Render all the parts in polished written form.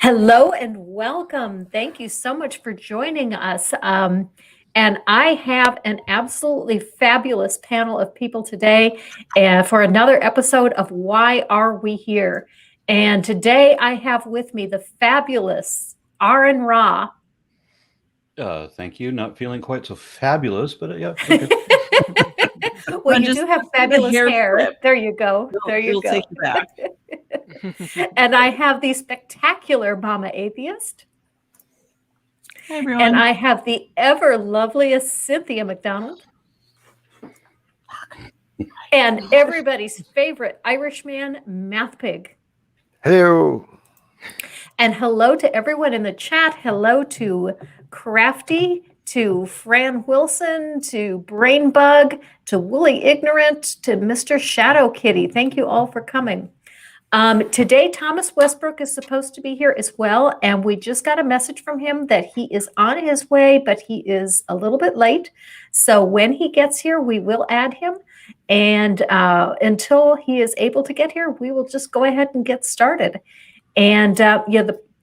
Hello and welcome. Thank you so much for joining us. And I have an absolutely fabulous panel of people today for another episode of Why Are We Here? And today I have with me the fabulous AronRa. Thank you. Not feeling quite so fabulous, but yeah. Okay. Well, you do have fabulous hair. Flip. There you go. There you go. Take you back. And I have the spectacular Momma Atheist. Hey, everyone. And I have the ever loveliest Cynthia McDonald. And everybody's favorite Irishman, Math Pig. Hello. And hello to everyone in the chat. Hello to Crafty, to Fran Wilson, to Brainbug, to Woolly Ignorant, to Mr. Shadow Kitty. Thank you all for coming. Today, Thomas Westbrook is supposed to be here as well, and we just got a message from him that he is on his way, but he is a little bit late. So when he gets here, we will add him. And until he is able to get here, we will just go ahead and get started. And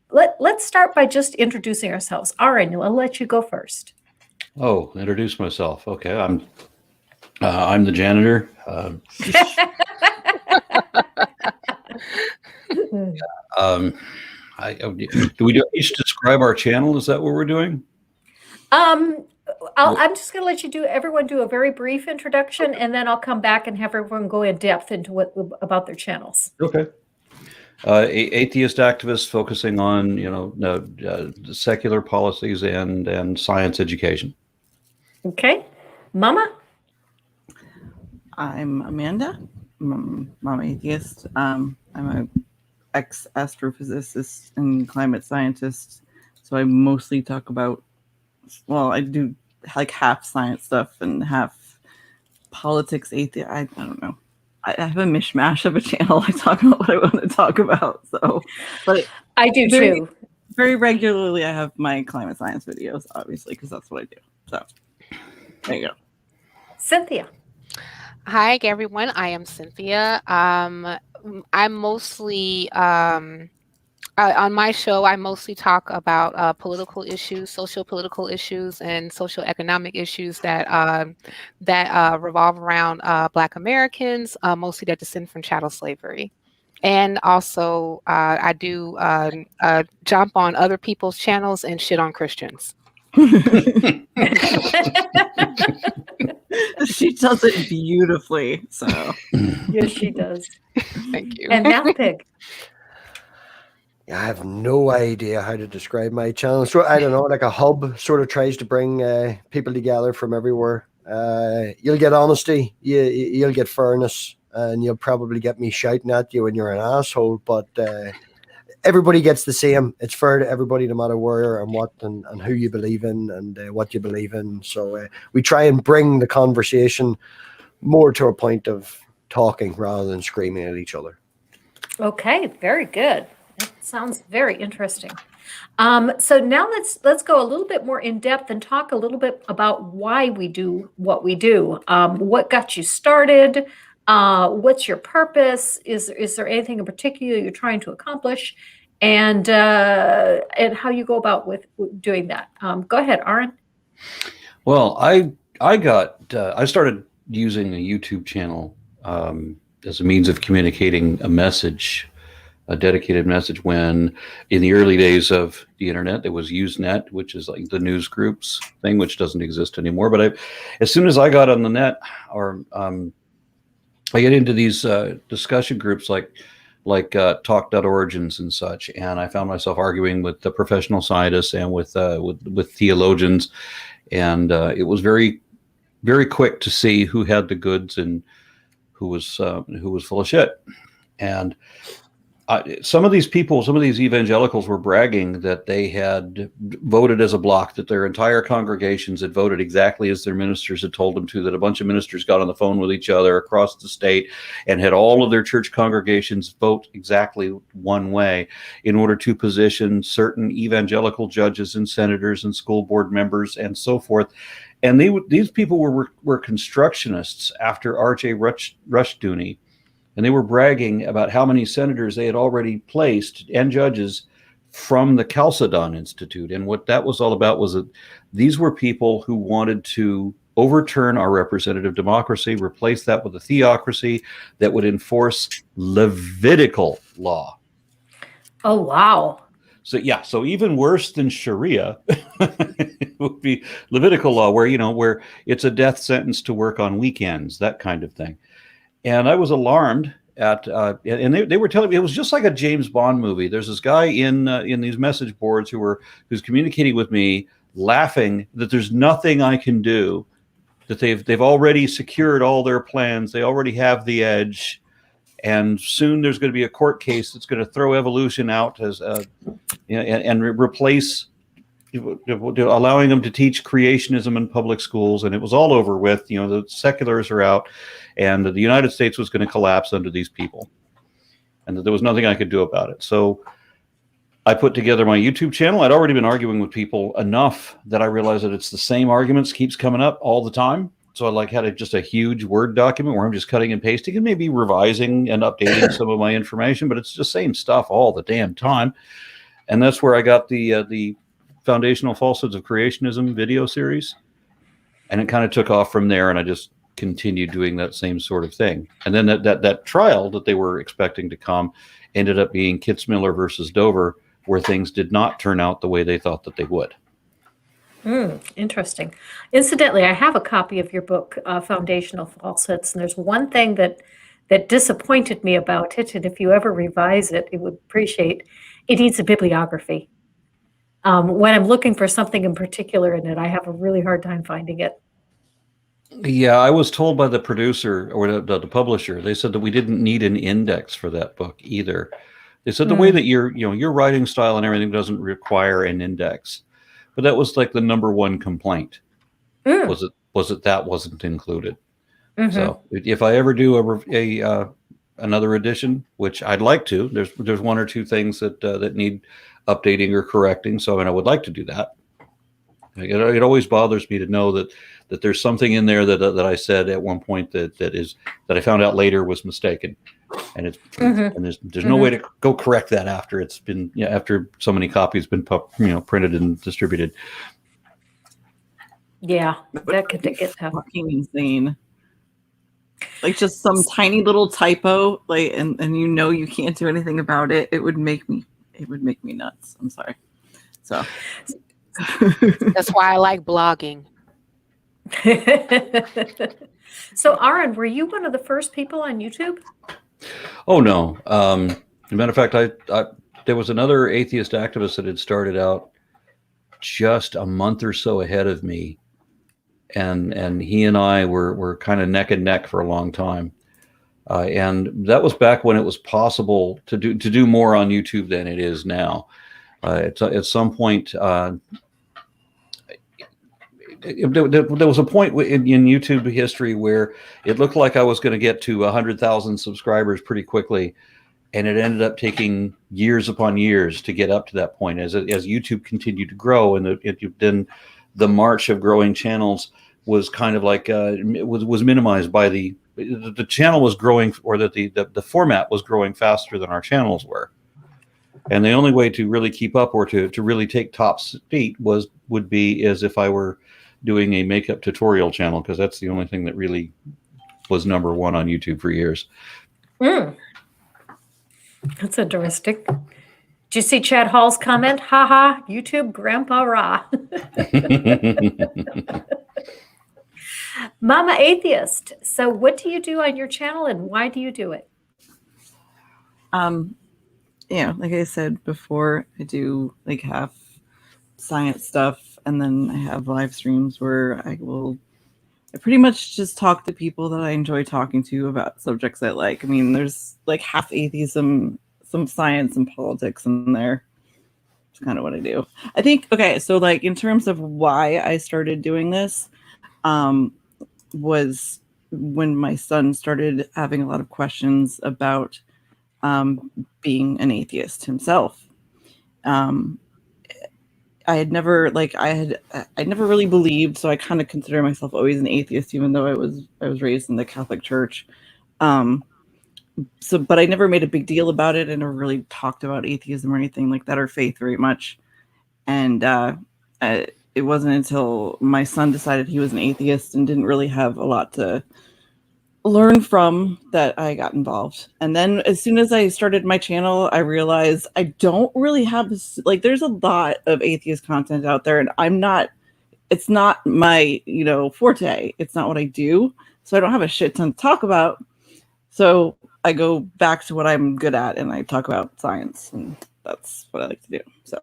let's start by just introducing ourselves. Aaron, I'll let you go first. Oh, introduce myself. Okay, I'm the janitor. Do we each describe our channel? Is that what we're doing? I'm just going to let everyone do a very brief introduction, and then I'll come back and have everyone go in depth into about their channels. Okay. Atheist activist focusing on secular policies and science education. Okay, Mama. I'm Amanda, Momma Atheist. I'm an ex-astrophysicist and climate scientist, so I mostly talk about, I do like half science stuff and half politics. I don't know. I have a mishmash of a channel. I talk about what I want to talk about. So, but I do too. Very regularly, I have my climate science videos, obviously, because that's what I do. So, there you go. Cynthia. Hi, everyone. I am Cynthia. I'm mostly on my show. I mostly talk about political issues, social-political issues, and social-economic issues that revolve around Black Americans, mostly that descend from chattel slavery. And also, I do jump on other people's channels and shit on Christians. She does it beautifully. So yes, she does. Thank you. And Math Pig. I have no idea how to describe my channel. So I don't know, like a hub sort of tries to bring people together from everywhere. You'll get honesty, you'll get fairness, and you'll probably get me shouting at you when you're an asshole. But everybody gets the same. It's fair to everybody, no matter where and what and who you believe in and what you believe in. So we try and bring the conversation more to a point of talking rather than screaming at each other. Okay, very good. That sounds very interesting. So now let's go a little bit more in depth and talk a little bit about why we do what we do. What got you started? What's your purpose? Is there anything in particular you're trying to accomplish? And how you go about with doing that? Go ahead, Aaron. Well, I started using a YouTube channel as a means of communicating a message, a dedicated message, when in the early days of the internet, there was Usenet, which is like the news groups thing, which doesn't exist anymore. But as soon as I got on the net, or I get into these discussion groups like talk.origins and such, and I found myself arguing with the professional scientists and with theologians, and it was very, very quick to see who had the goods and who was full of shit. And some of these people, some of these evangelicals were bragging that they had voted as a block, that their entire congregations had voted exactly as their ministers had told them to, that a bunch of ministers got on the phone with each other across the state and had all of their church congregations vote exactly one way in order to position certain evangelical judges and senators and school board members and so forth. And these people were constructionists after R.J. Rushdoony, and they were bragging about how many senators they had already placed and judges from the Chalcedon Institute. And what that was all about was that these were people who wanted to overturn our representative democracy, replace that with a theocracy that would enforce Levitical law. Oh, wow. So yeah, so even worse than Sharia would be Levitical law, where it's a death sentence to work on weekends, that kind of thing. And I was alarmed at, and they were telling me it was just like a James Bond movie. There's this guy in these message boards who's communicating with me, laughing that there's nothing I can do, that they've already secured all their plans, they already have the edge, and soon there's going to be a court case that's going to throw evolution out as and replace, allowing them to teach creationism in public schools. And it was all over with. The seculars are out, and the United States was going to collapse under these people, and that there was nothing I could do about it. So I put together my YouTube channel. I'd already been arguing with people enough that I realized that it's the same arguments keeps coming up all the time. So I had just a huge Word document where I'm just cutting and pasting and maybe revising and updating some of my information, but it's just same stuff all the damn time. And that's where I got the Foundational Falsehoods of Creationism video series. And it kind of took off from there, and I just continued doing that same sort of thing. And then that trial that they were expecting to come ended up being Kitzmiller versus Dover, where things did not turn out the way they thought that they would. Interesting. Incidentally, I have a copy of your book, Foundational Falsehoods, and there's one thing that disappointed me about it, and if you ever revise it, it would appreciate it needs a bibliography. When I'm looking for something in particular in it, I have a really hard time finding it. Yeah, I was told by the producer or the publisher, they said that we didn't need an index for that book either. They said the way that your writing style and everything doesn't require an index. But that was like the number one complaint. Was it that wasn't included? Mm-hmm. So if I ever do another edition, which I'd like to, there's one or two things that need updating or correcting. So I would like to do that. It always bothers me to know that there's something in there that I said at one point that I found out later was mistaken, and and there's no way to go correct that after it's been after so many copies been printed and distributed. Yeah, that could get tough. Fucking insane. Like just some tiny little typo, and you can't do anything about it. It would make me nuts. I'm sorry. So that's why I like blogging. So, Aaron, were you one of the first people on YouTube? Oh no. As a matter of fact, there was another atheist activist that had started out just a month or so ahead of me, and he and I were kind of neck and neck for a long time, and that was back when it was possible to do more on YouTube than it is now. At some point. There was a point in YouTube history where it looked like I was going to get to 100,000 subscribers pretty quickly, and it ended up taking years upon years to get up to that point as YouTube continued to grow, and then the march of growing channels was kind of like was minimized by the channel was growing, or that the format was growing faster than our channels were. And the only way to really keep up or to really take top seat would be as if I were doing a makeup tutorial channel, because that's the only thing that really was number one on YouTube for years. That's interesting. Did you see Chad Hall's comment? Haha, YouTube Grandpa Ra. Momma Atheist. So what do you do on your channel, and why do you do it? Like I said before, I do like half science stuff, and then I have live streams where I pretty much just talk to people that I enjoy talking to about subjects I like. I mean, there's like half atheism, some science and politics in there. It's kind of what I do. I think, okay, so like in terms of why I started doing this, was when my son started having a lot of questions about being an atheist himself. I never really believed, so I kind of consider myself always an atheist, even though I was raised in the Catholic Church. but I never made a big deal about it. I never really talked about atheism or anything like that, or faith very much. And it wasn't until my son decided he was an atheist and didn't really have a lot to learn from that I got involved. And then as soon as I started my channel, I realized I don't really have like, there's a lot of atheist content out there, and it's not my, forte. It's not what I do. So I don't have a shit ton to talk about. So I go back to what I'm good at, and I talk about science, and that's what I like to do. So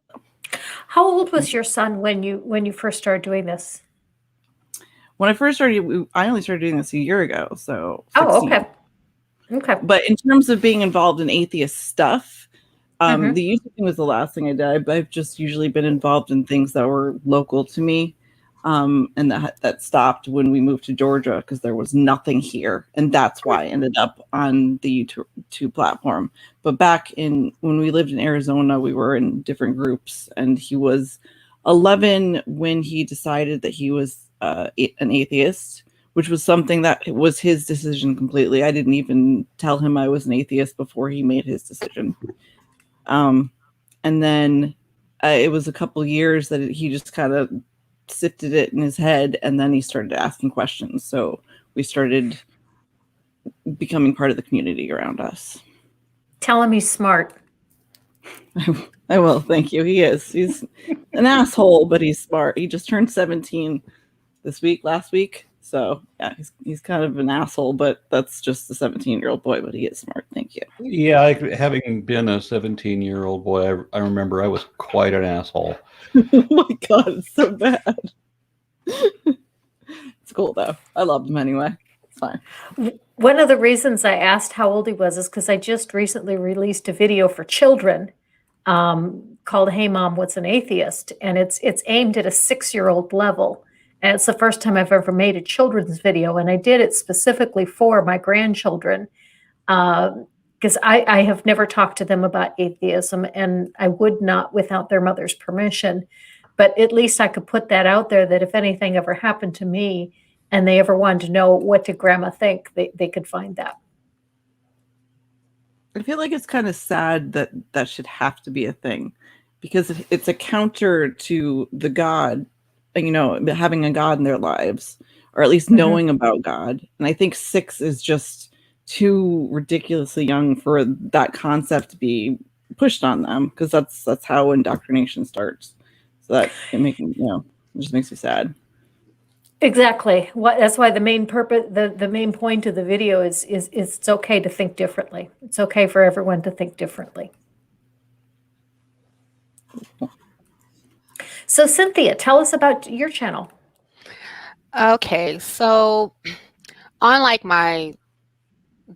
How old was your son when you first started doing this? when I first started, I only started doing this a year ago. So 16. Oh, okay. Okay. But in terms of being involved in atheist stuff, Mhm. the YouTube thing was the last thing I did. I've just usually been involved in things that were local to me. And that stopped when we moved to Georgia because there was nothing here. And that's why I ended up on the YouTube platform. But back when we lived in Arizona, we were in different groups, and he was 11 when he decided that he was an atheist, which was something that was his decision completely. I didn't even tell him I was an atheist before he made his decision. And then it was a couple years that he just kind of sifted it in his head, and then he started asking questions. So we started becoming part of the community around us. Tell him he's smart. I will. Thank you. He is. He's an asshole, but he's smart. He just turned 17 last week. So yeah, he's kind of an asshole, but that's just a 17-year-old boy, but he is smart. Thank you. Yeah, having been a 17-year-old boy, I remember I was quite an asshole. Oh my God, it's so bad. It's cool though. I loved him anyway. It's fine. One of the reasons I asked how old he was is because I just recently released a video for children called "Hey Mom, What's an Atheist?" And it's aimed at a 6-year-old level. And it's the first time I've ever made a children's video, and I did it specifically for my grandchildren because I have never talked to them about atheism, and I would not without their mother's permission. But at least I could put that out there that if anything ever happened to me and they ever wanted to know what did Grandma think, they could find that. I feel like it's kind of sad that should have to be a thing, because it's a counter to the God, having a God in their lives, or at least knowing about God. And I think 6 is just too ridiculously young for that concept to be pushed on them, because that's how indoctrination starts. So that it just makes me sad. Exactly. That's why the main purpose, the main point of the video is it's okay to think differently. It's okay for everyone to think differently. So Cynthia, tell us about your channel. Okay, so on like my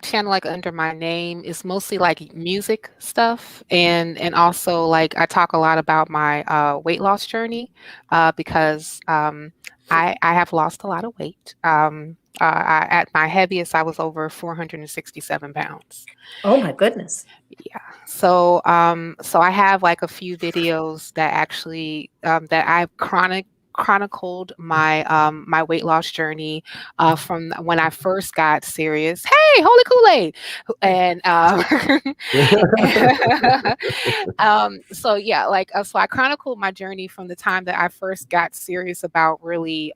channel, like under my name, is mostly like music stuff, and also like I talk a lot about my weight loss journey because I have lost a lot of weight. At my heaviest, I was over 467 pounds. Oh my goodness. Yeah. So I have like a few videos that actually that I've chronicled my my weight loss journey from when I first got serious. Hey, holy Kool-Aid. And so yeah, like so I chronicled my journey from the time that I first got serious about really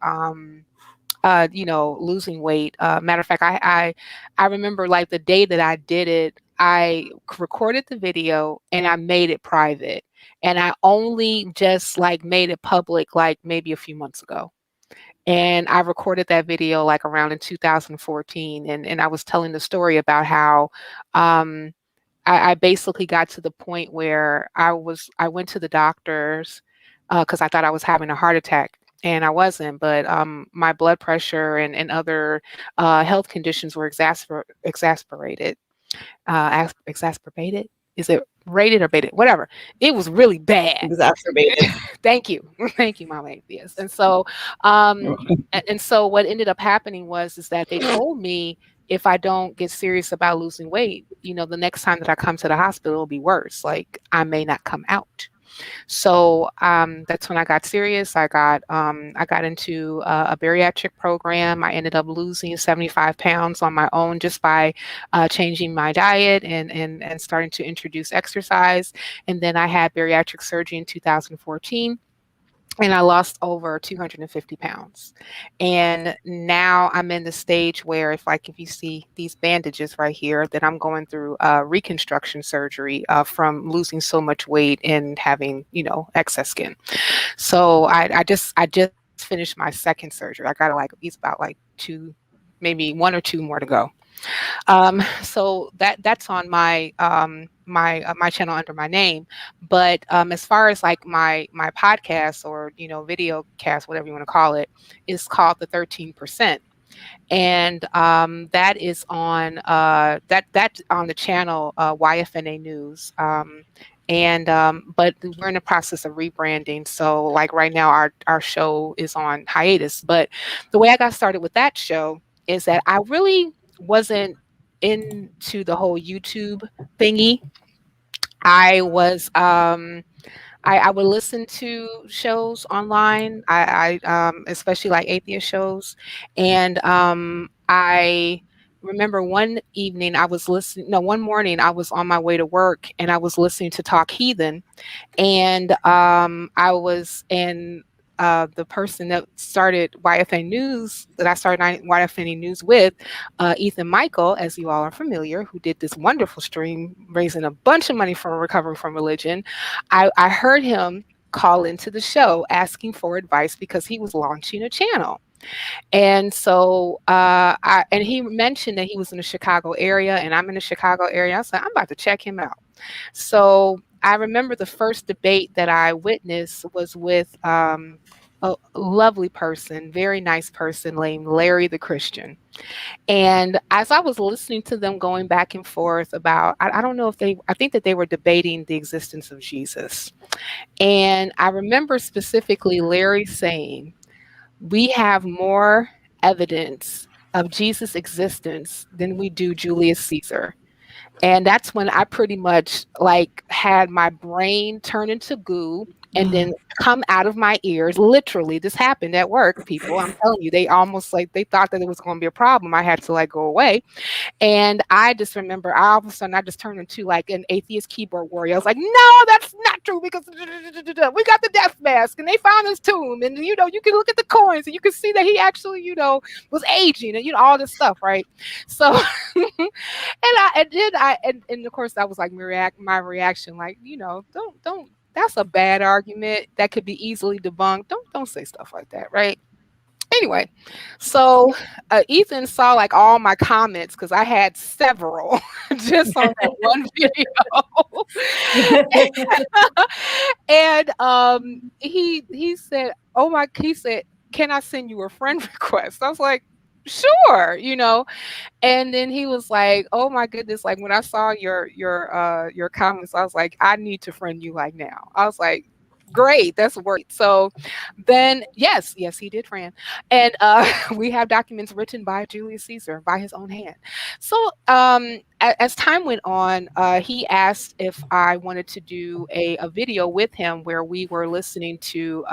losing weight. Matter of fact, I remember like the day that I did it, I recorded the video and I made it private. And I only just like made it public like maybe a few months ago. And I recorded that video like around in 2014. And I was telling the story about how I basically got to the point where I went to the doctors because I thought I was having a heart attack. And I wasn't, but my blood pressure and other health conditions were exacerbated. Exacerbated? Is it rated or baited? Whatever. It was really bad. Exacerbated. Thank you. Thank you, Momma Atheist. And so, and so what ended up happening is that they told me if I don't get serious about losing weight, the next time that I come to the hospital, it'll be worse. Like I may not come out. So that's when I got serious. I got into a bariatric program. I ended up losing 75 pounds on my own just by changing my diet and starting to introduce exercise. And then I had bariatric surgery in 2014. And I lost over 250 pounds. And now I'm in the stage where if you see these bandages right here, that I'm going through reconstruction surgery from losing so much weight and having, excess skin. So I just finished my second surgery. I got it's about two, maybe one or two more to go. So that's on my my channel under my name. But as far as my podcast or video cast, whatever you want to call it, is called the 13%. And that is on that's on the channel YFNA News. But we're in the process of rebranding. So right now our show is on hiatus. But the way I got started with that show is that I really wasn't into the whole YouTube thingy. I was I would listen to shows online. I especially atheist shows, and I remember one evening I was listening. No, one morning I was on my way to work and I was listening to Talk Heathen, and I was in. The person that started YFA News, that I started YFA News with, Ethan Michael, as you all are familiar, who did this wonderful stream raising a bunch of money for recovering from religion. I heard him call into the show asking for advice because he was launching a channel. And so and he mentioned that he was in the Chicago area, and I'm in the Chicago area. I was like, I'm about to check him out. So I remember the first debate that I witnessed was with a lovely person, very nice person named Larry the Christian. And as I was listening to them going back and forth about, I don't know if I think that they were debating the existence of Jesus. And I remember specifically Larry saying, we have more evidence of Jesus' existence than we do Julius Caesar. And that's when I pretty much had my brain turn into goo and then come out of my ears. Literally, this happened at work, people. I'm telling you, they almost they thought that it was going to be a problem. I had to go away. And I just remember all of a sudden I just turned into an atheist keyboard warrior. I was like, no, that's not true, because we got the death mask and they found his tomb. And, you can look at the coins and you can see that he actually, was aging and, all this stuff. Right. So, and of course that was my reaction, don't, that's a bad argument that could be easily debunked. Don't say stuff like that. Right. Anyway, so Ethan saw all my comments, because I had several just on that one video. And he said, he said, can I send you a friend request? I was like, sure, And then he was like, oh my goodness, when I saw your comments, I was like, I need to friend you now. I was like, great, that's great. So then yes, he did friend. And we have documents written by Julius Caesar by his own hand. So as time went on, he asked if I wanted to do a video with him where we were listening to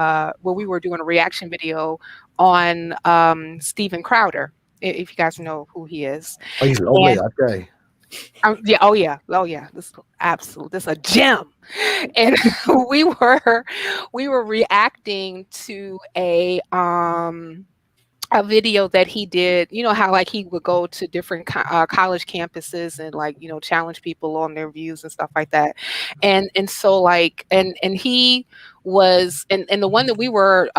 where we were doing a reaction video on Steven Crowder, if you guys know who he is. Oh, he's lovely, that guy. Oh yeah. This is a gem. And we were reacting to a video that he did. How he would go to different college campuses and challenge people on their views and stuff like that. And so and he was, and the one that we were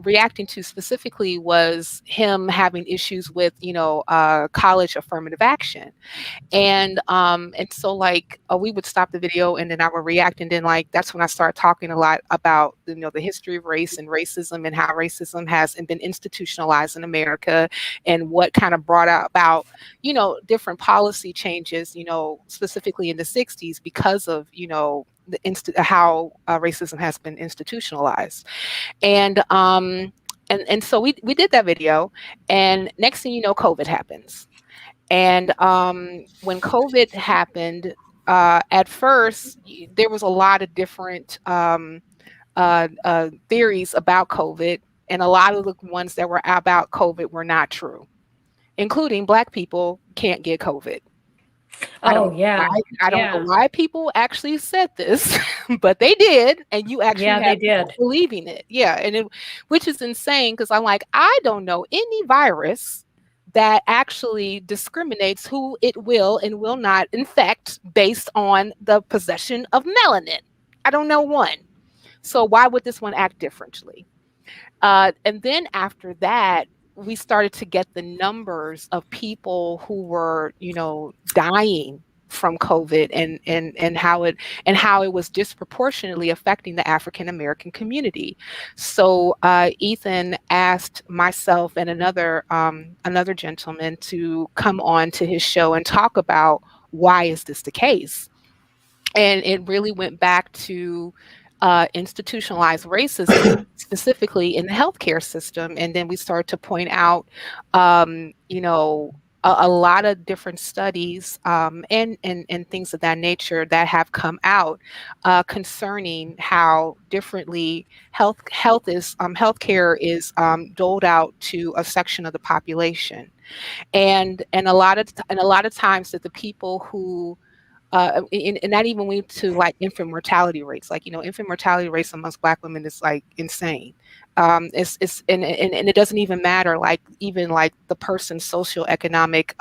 reacting to specifically was him having issues with college affirmative action. And so we would stop the video and then I would react, and then that's when I started talking a lot about the history of race and racism, and how racism has been institutionalized in America, and what kind of brought about different policy changes specifically in the 60s because of how racism has been institutionalized. And so we did that video, and next thing you know, COVID happens. And when COVID happened, at first there was a lot of different theories about COVID, and a lot of the ones that were about COVID were not true, including Black people can't get COVID. I Oh, don't know yeah. why, I don't know Yeah. why people actually said this, but they did, and you actually Yeah, they had people did. believing it. Yeah, which is insane, because I'm like, I don't know any virus that actually discriminates who it will and will not infect based on the possession of melanin. I don't know one. So why would this one act differently? And then after that, we started to get the numbers of people who were, dying from COVID, and how it was disproportionately affecting the African American community. So Ethan asked myself and another gentleman to come on to his show and talk about why is this the case. And it really went back to institutionalized racism, specifically in the healthcare system. And then we started to point out, a lot of different studies and things of that nature that have come out concerning how differently healthcare is doled out to a section of the population, and a lot of times that the people who and that even leads to like infant mortality rates. Like, infant mortality rates amongst Black women is like insane. And it doesn't even matter, like, even like the person's socioeconomic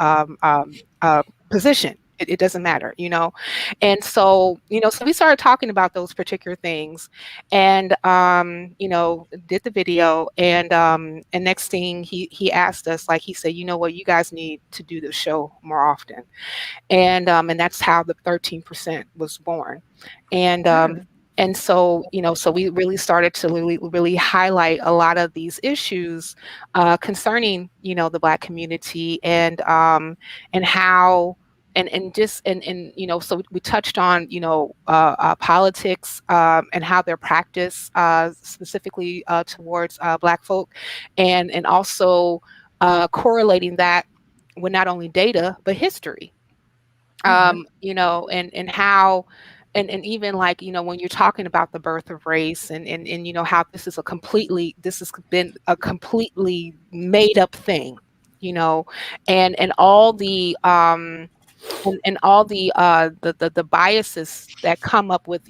position. It doesn't matter, And so, so we started talking about those particular things, and did the video, and next thing he asked us, like, he said, you know what, you guys need to do the show more often. And that's how the 13% was born. And so, so we really started to really highlight a lot of these issues concerning, the Black community, and how, so we touched on, politics and how they're practiced specifically towards Black folk, and also correlating that with not only data but history. And how, and even like, when you're talking about the birth of race, and how this has been a completely made up thing, and all the and all the biases that come up with,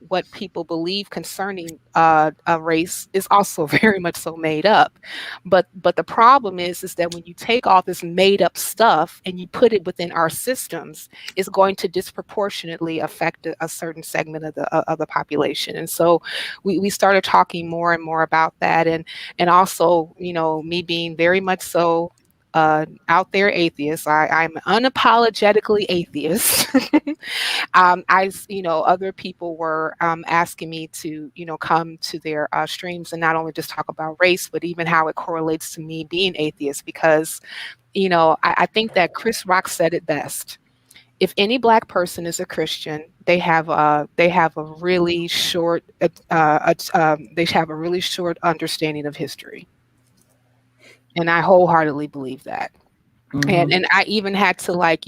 what people believe concerning a race is also very much so made up. But the problem is that when you take all this made up stuff and you put it within our systems, it's going to disproportionately affect a certain segment of the population. And so we started talking more and more about that, and also, me being very much so out there atheist. I'm unapologetically atheist. Other people were asking me to, come to their streams and not only just talk about race, but even how it correlates to me being atheist. Because, I think that Chris Rock said it best. If any Black person is a Christian, they have a really short understanding of history. And I wholeheartedly believe that. Mhm. And I even had to, like,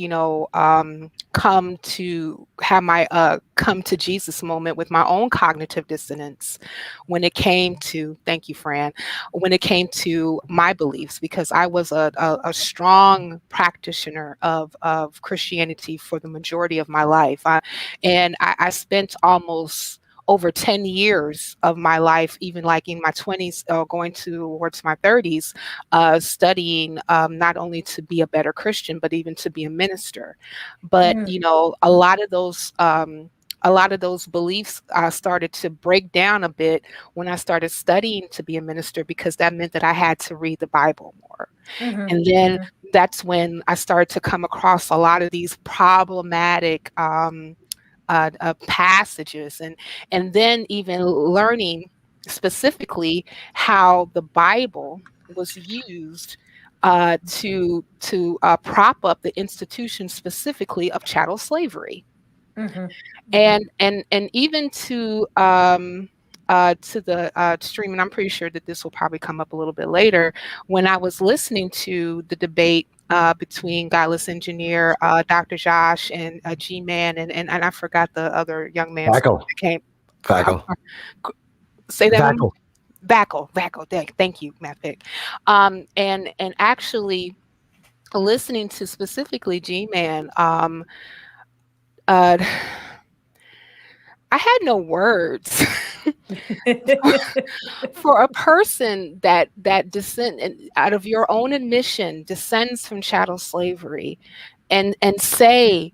come to have my come to Jesus moment with my own cognitive dissonance when it came to, thank you, Fran, when it came to my beliefs, because I was a strong practitioner of Christianity for the majority of my life. I spent almost over 10 years of my life, even like in my 20s, going towards my 30s, studying not only to be a better Christian, but even to be a minister. But, a lot of those beliefs started to break down a bit when I started studying to be a minister, because that meant that I had to read the Bible more. And then that's when I started to come across a lot of these problematic passages, and then even learning specifically how the Bible was used to prop up the institution specifically of chattel slavery, and even to to the stream, and I'm pretty sure that this will probably come up a little bit later, when I was listening to the debate between Godless Engineer, Dr. Josh, and G-Man, and I forgot the other young man's name that came. Say that one. Vackle. Thank you, Matt Pick. And actually listening to specifically G-Man, I had no words for a person that out of your own admission descends from chattel slavery, and say,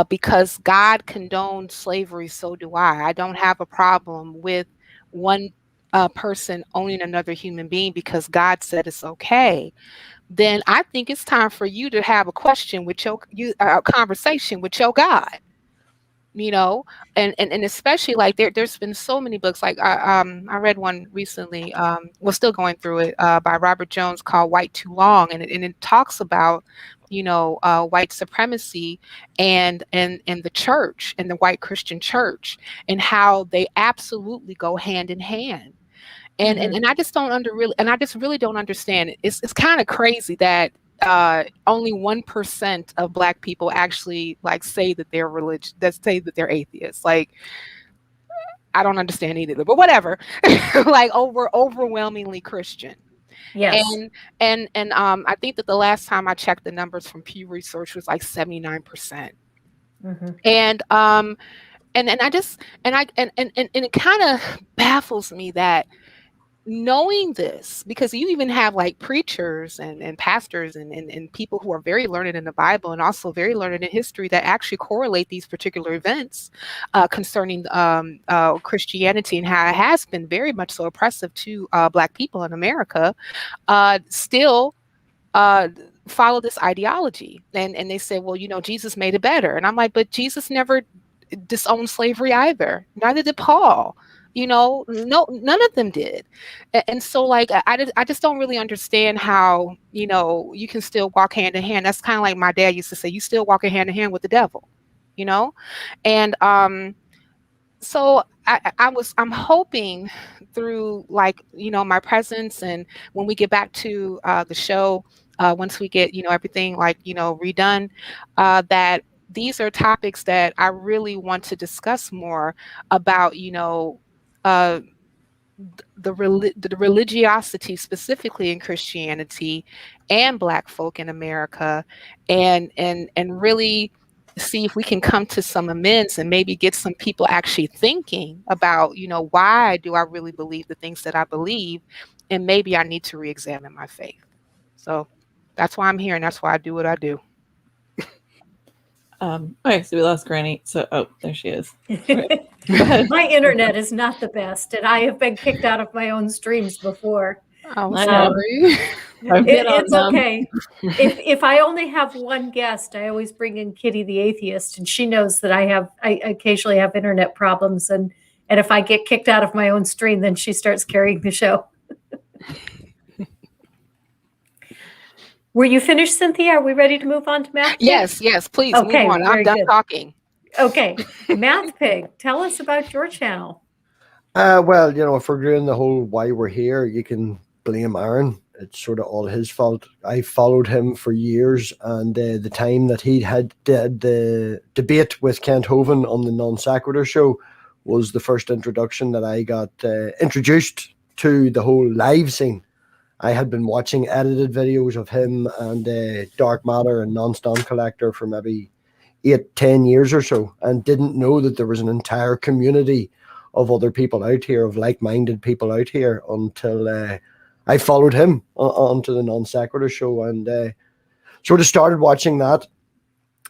because God condoned slavery, so do I. I don't have a problem with one person owning another human being because God said it's okay. Then I think it's time for you to have a question with a conversation with your God. And especially like there's been so many books. Like I read one recently, we're still going through it, by Robert Jones, called White Too Long, and it talks about white supremacy and the church, and the white Christian church, and how they absolutely go hand in hand. And I just really don't understand it. It's kind of crazy that only 1% of Black people actually say that they're religious, that say that they're atheists. Like, I don't understand either, but whatever. Overwhelmingly Christian. Yes. And I think that the last time I checked the numbers from Pew Research was 79%. And it kind of baffles me that, knowing this, because you even have preachers and pastors and people who are very learned in the Bible and also very learned in history that actually correlate these particular events concerning Christianity and how it has been very much so oppressive to Black people in America, still follow this ideology. And they say, well, Jesus made it better. And I'm like, but Jesus never disowned slavery either. Neither did Paul. No, none of them did. And so I just don't really understand how, you can still walk hand in hand. That's kind of like my dad used to say, you still walking hand in hand with the devil, And so I'm hoping through my presence, and when we get back to the show, once we get, everything redone, that these are topics that I really want to discuss more about, the religiosity specifically in Christianity and Black folk in America, and really see if we can come to some amends and maybe get some people actually thinking about, why do I really believe the things that I believe, and maybe I need to re-examine my faith. So that's why I'm here, and that's why I do what I do. Okay, so we lost Granny. So, there she is. My internet is not the best, and I have been kicked out of my own streams before. I'm sorry. It's okay. If I only have one guest, I always bring in Kitty the Atheist, and she knows that I occasionally have internet problems, and if I get kicked out of my own stream, then she starts carrying the show. Were you finished, Cynthia? Are we ready to move on to Math Pig? Yes, please. Okay, move on. I'm done talking. Okay, Math Pig, tell us about your channel. Well, if we're doing the whole why we're here, you can blame Aaron. It's sort of all his fault. I followed him for years, and the time that he had the debate with Kent Hovind on the Non Sequitur show was the first introduction that I got introduced to the whole live scene. I had been watching edited videos of him and Dark Matter and Non-Stamp Collector for maybe 8-10 years or so, and didn't know that there was an entire community of other people out here, of like-minded people out here, until I followed him onto the Non Sequitur show and sort of started watching that.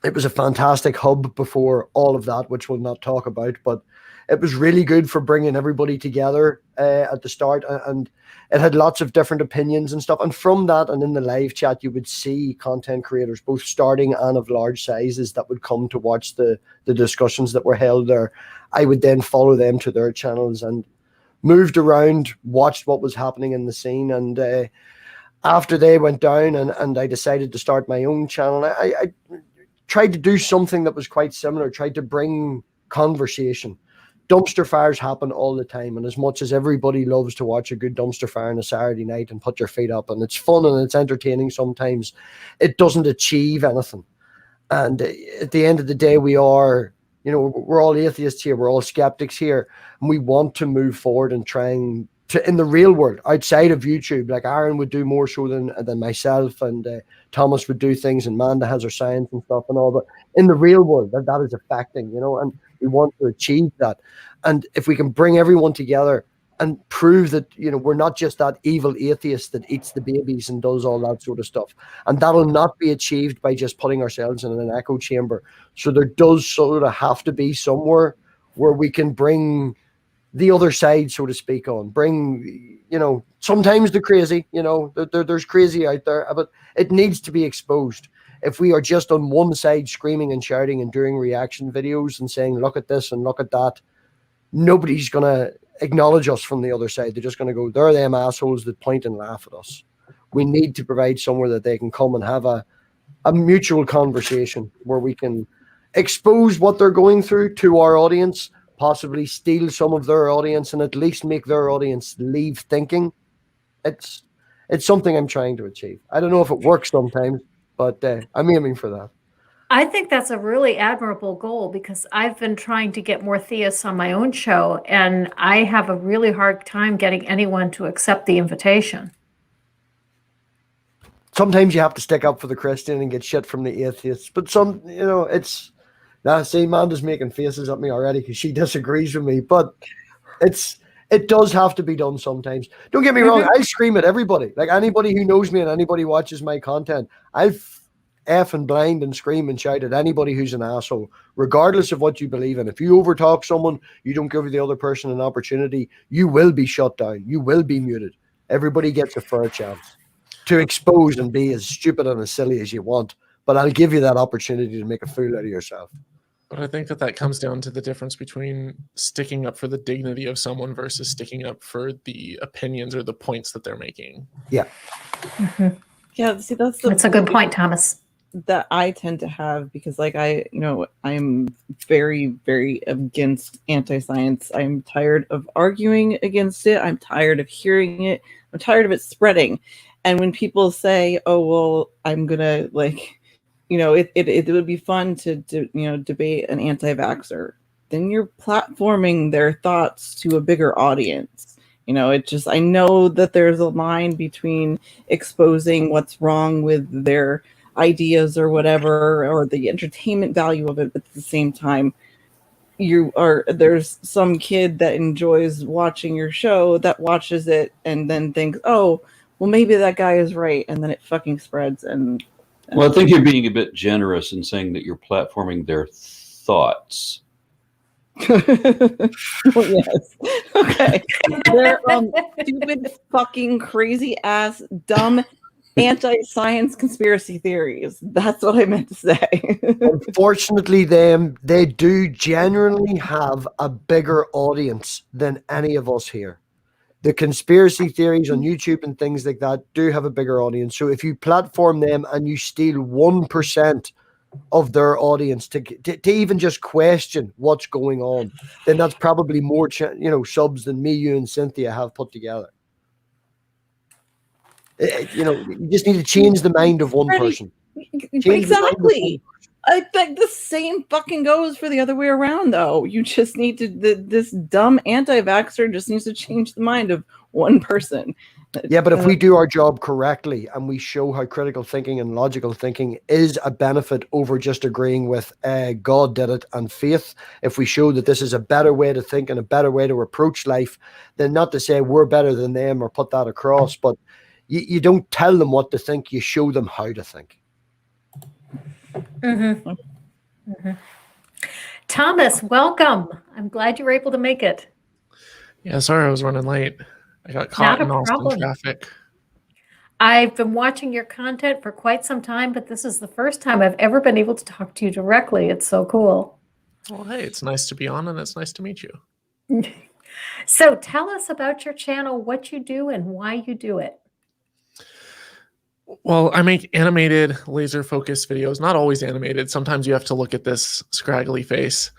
It was a fantastic hub before all of that, which we'll not talk about, but it was really good for bringing everybody together at the start, and it had lots of different opinions and stuff. And from that, and in the live chat, you would see content creators, both starting and of large sizes, that would come to watch the discussions that were held there. I would then follow them to their channels and moved around, watched what was happening in the scene. And after they went down and I decided to start my own channel, I tried to do something that was quite similar, tried to bring conversation dumpster fires happen all the time. And as much as everybody loves to watch a good dumpster fire on a Saturday night and put your feet up, and it's fun and it's entertaining sometimes, it doesn't achieve anything. And at the end of the day, we're all atheists here. We're all skeptics here. And we want to move forward and trying to, in the real world, outside of YouTube, like Aaron would do more so than myself, and Thomas would do things, and Amanda has her science and stuff and all. But in the real world, that is affecting, and we want to achieve that. And if we can bring everyone together and prove that, we're not just that evil atheist that eats the babies and does all that sort of stuff. And that'll not be achieved by just putting ourselves in an echo chamber. So there does sort of have to be somewhere where we can bring the other side, so to speak, on. Bring, sometimes the crazy, there's crazy out there, but it needs to be exposed. If we are just on one side screaming and shouting and doing reaction videos and saying, look at this and look at that, nobody's going to acknowledge us from the other side. They're just going to go, they're them assholes that point and laugh at us. We need to provide somewhere that they can come and have a mutual conversation where we can expose what they're going through to our audience, possibly steal some of their audience, and at least make their audience leave thinking. It's something I'm trying to achieve. I don't know if it works sometimes, but I'm aiming for that. I think that's a really admirable goal, because I've been trying to get more theists on my own show, and I have a really hard time getting anyone to accept the invitation. Sometimes you have to stick up for the Christian and get shit from the atheists, but it's... Now, see, Amanda's making faces at me already because she disagrees with me, but it does have to be done sometimes. Don't get me wrong, I scream at everybody. Like, anybody who knows me and anybody who watches my content, I'll F and blind and scream and shout at anybody who's an asshole, regardless of what you believe in. If you overtalk someone, you don't give the other person an opportunity, you will be shut down. You will be muted. Everybody gets a fair chance to expose and be as stupid and as silly as you want, but I'll give you that opportunity to make a fool out of yourself. But I think that comes down to the difference between sticking up for the dignity of someone versus sticking up for the opinions or the points that they're making. Yeah. Mm-hmm. Yeah, see, that's a good point, Thomas. That I tend to have, because I'm very, very against anti-science. I'm tired of arguing against it. I'm tired of hearing it. I'm tired of it spreading. And when people say, oh, well, I'm going to it would be fun to debate an anti-vaxxer, then you're platforming their thoughts to a bigger audience. I know that there's a line between exposing what's wrong with their ideas or whatever, or the entertainment value of it, but at the same time, there's some kid that enjoys watching your show that watches it and then thinks, oh, well, maybe that guy is right, and then it fucking spreads. Well, I think you're being a bit generous in saying that you're platforming their thoughts. Well, yes. Okay. They're stupid, fucking, crazy ass, dumb, anti-science conspiracy theories. That's what I meant to say. Unfortunately, they do generally have a bigger audience than any of us here. The conspiracy theories on YouTube and things like that do have a bigger audience. So if you platform them and you steal 1% of their audience to even just question what's going on, then that's probably more subs than me, you, and Cynthia have put together. You just need to change the mind of one person. Exactly. I think the same fucking goes for the other way around, though. You just need to, this dumb anti-vaxxer just needs to change the mind of one person. Yeah, but if we do our job correctly and we show how critical thinking and logical thinking is a benefit over just agreeing with God did it and faith, if we show that this is a better way to think and a better way to approach life, then not to say we're better than them or put that across, but you don't tell them what to think, you show them how to think. Mm-hmm. Mm-hmm. Thomas, welcome. I'm glad you were able to make it. Yeah, sorry I was running late. I got caught in Austin traffic. I've been watching your content for quite some time, but this is the first time I've ever been able to talk to you directly. It's so cool. Well, hey, it's nice to be on, and it's nice to meet you. So tell us about your channel, what you do, and why you do it. Well, I make animated laser focused videos, not always animated. Sometimes you have to look at this scraggly face,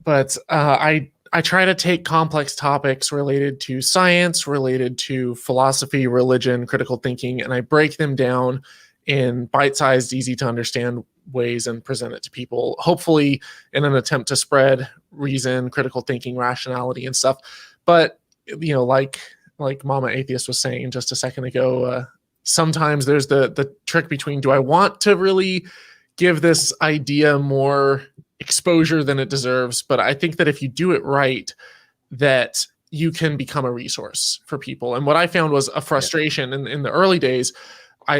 but I I try to take complex topics related to science, related to philosophy, religion, critical thinking, and I break them down in bite-sized, easy to understand ways and present it to people, hopefully in an attempt to spread reason, critical thinking, rationality, and stuff. But like Momma Atheist was saying just a second ago, sometimes there's the trick between, do I want to really give this idea more exposure than it deserves? But I think that if you do it right, that you can become a resource for people. And what I found was a frustration in the early days.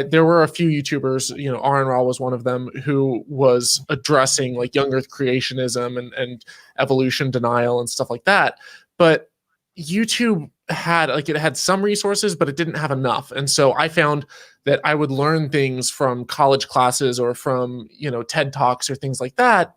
There were a few YouTubers, AronRa was one of them, who was addressing like young earth creationism and evolution denial and stuff like that. But YouTube had some resources, but it didn't have enough. And so I found that I would learn things from college classes or from, TED Talks or things like that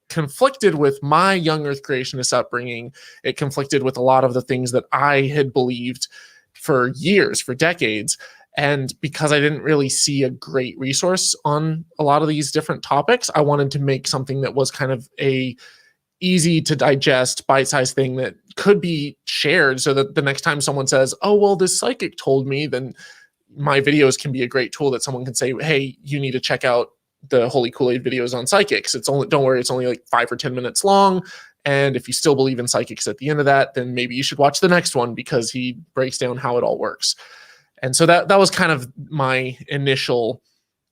conflicted with my young earth creationist upbringing. It conflicted with a lot of the things that I had believed for years, for decades. And because I didn't really see a great resource on a lot of these different topics, I wanted to make something that was kind of a easy to digest, bite-sized thing that could be shared, so that the next time someone says, oh, well, this psychic told me, then my videos can be a great tool that someone can say, hey, you need to check out the Holy Kool-Aid videos on psychics. Don't worry, it's only like 5 or 10 minutes long. And if you still believe in psychics at the end of that, then maybe you should watch the next one, because he breaks down how it all works. And so that was kind of my initial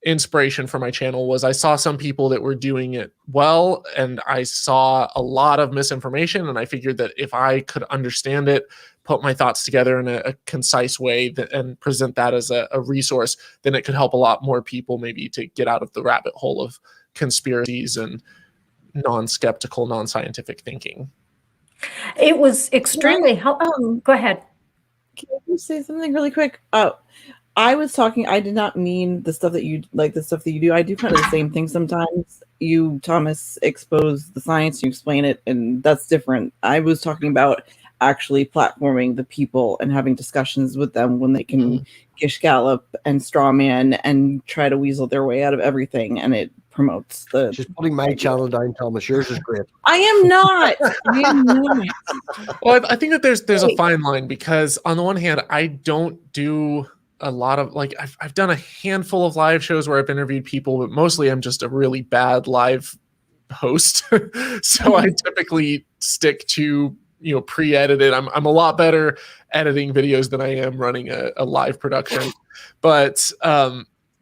inspiration for my channel. Was I saw some people that were doing it well, and I saw a lot of misinformation, and I figured that if I could understand it, put my thoughts together in a concise way and present that as a resource, then it could help a lot more people maybe to get out of the rabbit hole of conspiracies and non-skeptical, non-scientific thinking. It was extremely helpful. Go ahead. Can you say something really quick? I was talking, I did not mean the stuff that you like, the stuff that you do. I do kind of the same thing sometimes. You, Thomas, expose the science, you explain it, and that's different. I was talking about actually platforming the people and having discussions with them when they can gish gallop and straw man and try to weasel their way out of everything, and it promotes the... Just putting my channel down, Thomas. Yours is great. I am not. I am not. Well, I think that there's a fine line, because on the one hand, I don't do a lot of, like, I've done a handful of live shows where I've interviewed people, but mostly I'm just a really bad live host. So I typically stick to, pre-edited. I'm a lot better editing videos than I am running a live production. But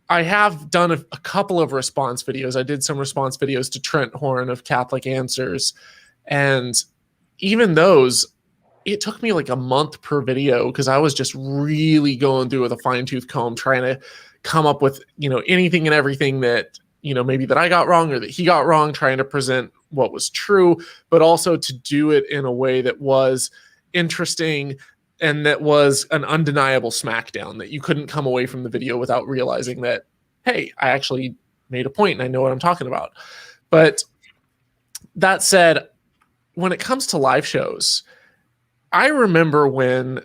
I have done a couple of response videos. I did some response videos to Trent Horn of Catholic Answers. And even those, it took me like a month per video, because I was just really going through with a fine-tooth comb, trying to come up with, anything and everything that, maybe that I got wrong or that he got wrong, trying to present what was true, but also to do it in a way that was interesting and that was an undeniable smackdown, that you couldn't come away from the video without realizing that, hey, I actually made a point and I know what I'm talking about. But that said, when it comes to live shows, I remember when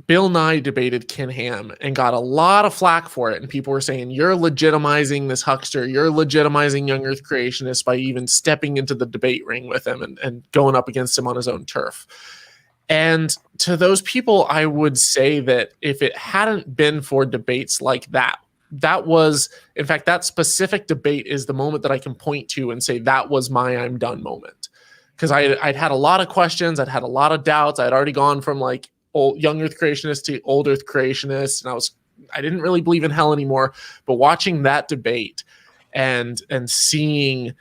Bill Nye debated Ken Ham and got a lot of flack for it. And people were saying, you're legitimizing this huckster. You're legitimizing young earth creationists by even stepping into the debate ring with him and going up against him on his own turf. And to those people, I would say that if it hadn't been for debates like that was, in fact, that specific debate is the moment that I can point to and say that was my I'm done moment. Because I'd had a lot of questions. I'd had a lot of doubts. I'd already gone from like young earth creationist to old earth creationist. And I didn't really believe in hell anymore. But watching that debate and seeing,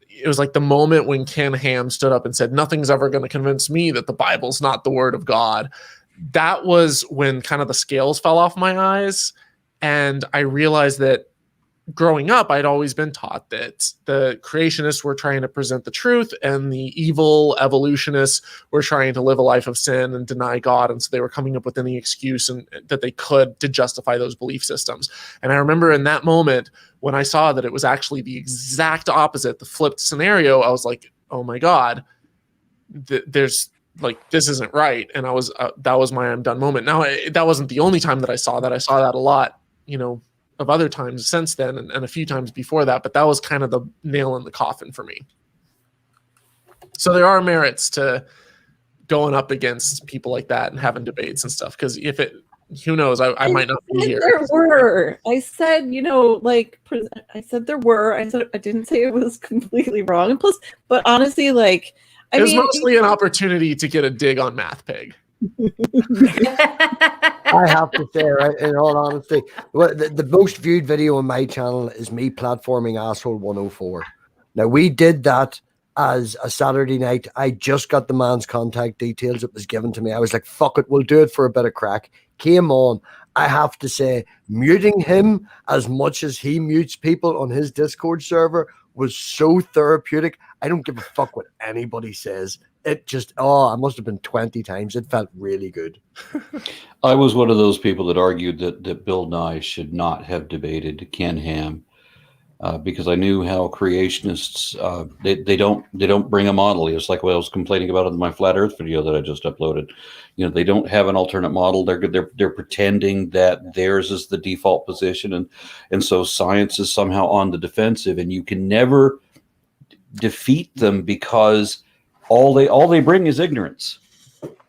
it was like the moment when Ken Ham stood up and said, nothing's ever going to convince me that the Bible's not the word of God. That was when kind of the scales fell off my eyes. And I realized that growing up, I'd always been taught that the creationists were trying to present the truth and the evil evolutionists were trying to live a life of sin and deny God. And so they were coming up with any excuse that they could to justify those belief systems. And I remember in that moment when I saw that it was actually the exact opposite, the flipped scenario, I was like, oh my God, there's like, this isn't right. And that was my I'm done moment. Now, that wasn't the only time that I saw that. I saw that a lot, of other times since then and a few times before that, but that was kind of the nail in the coffin for me. So there are merits to going up against people like that and having debates and stuff. Because if it, who knows, I might not be here. There were. I said, I said there were. I said I didn't say it was completely wrong. And plus, but honestly, It was mostly an opportunity to get a dig on Math Pig. I have to say, right, in all honesty, the most viewed video on my channel is me platforming Asshole 104. Now, we did that as a Saturday night. I just got the man's contact details. It was given to me. I was like, fuck it, we'll do it for a bit of crack. Came on. I have to say, muting him as much as he mutes people on his Discord server was so therapeutic. I don't give a fuck what anybody says. It just, I must have been 20 times. It felt really good. I was one of those people that argued that Bill Nye should not have debated Ken Ham because I knew how creationists they don't bring a model. It's like what I was complaining about in my flat Earth video that I just uploaded. They don't have an alternate model. They're pretending that theirs is the default position, and so science is somehow on the defensive, and you can never defeat them because all they bring is ignorance.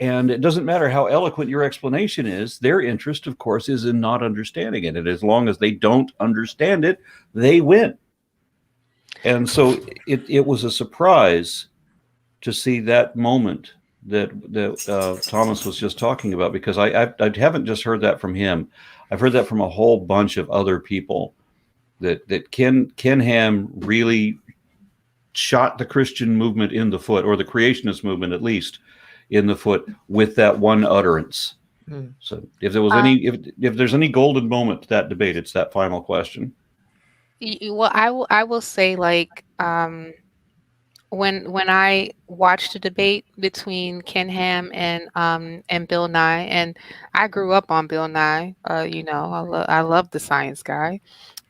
And it doesn't matter how eloquent your explanation is, their interest, of course, is in not understanding it. And as long as they don't understand it, they win. And so it was a surprise to see that moment that Thomas was just talking about, because I haven't just heard that from him. I've heard that from a whole bunch of other people, that Ken Ham really shot the Christian movement in the foot, or the creationist movement at least, in the foot with that one utterance. So if there was if there's any golden moment to that debate, it's that final question. Well, I will say, like, when I watched the debate between Ken Ham and Bill Nye, and I grew up on Bill Nye, I love the science guy,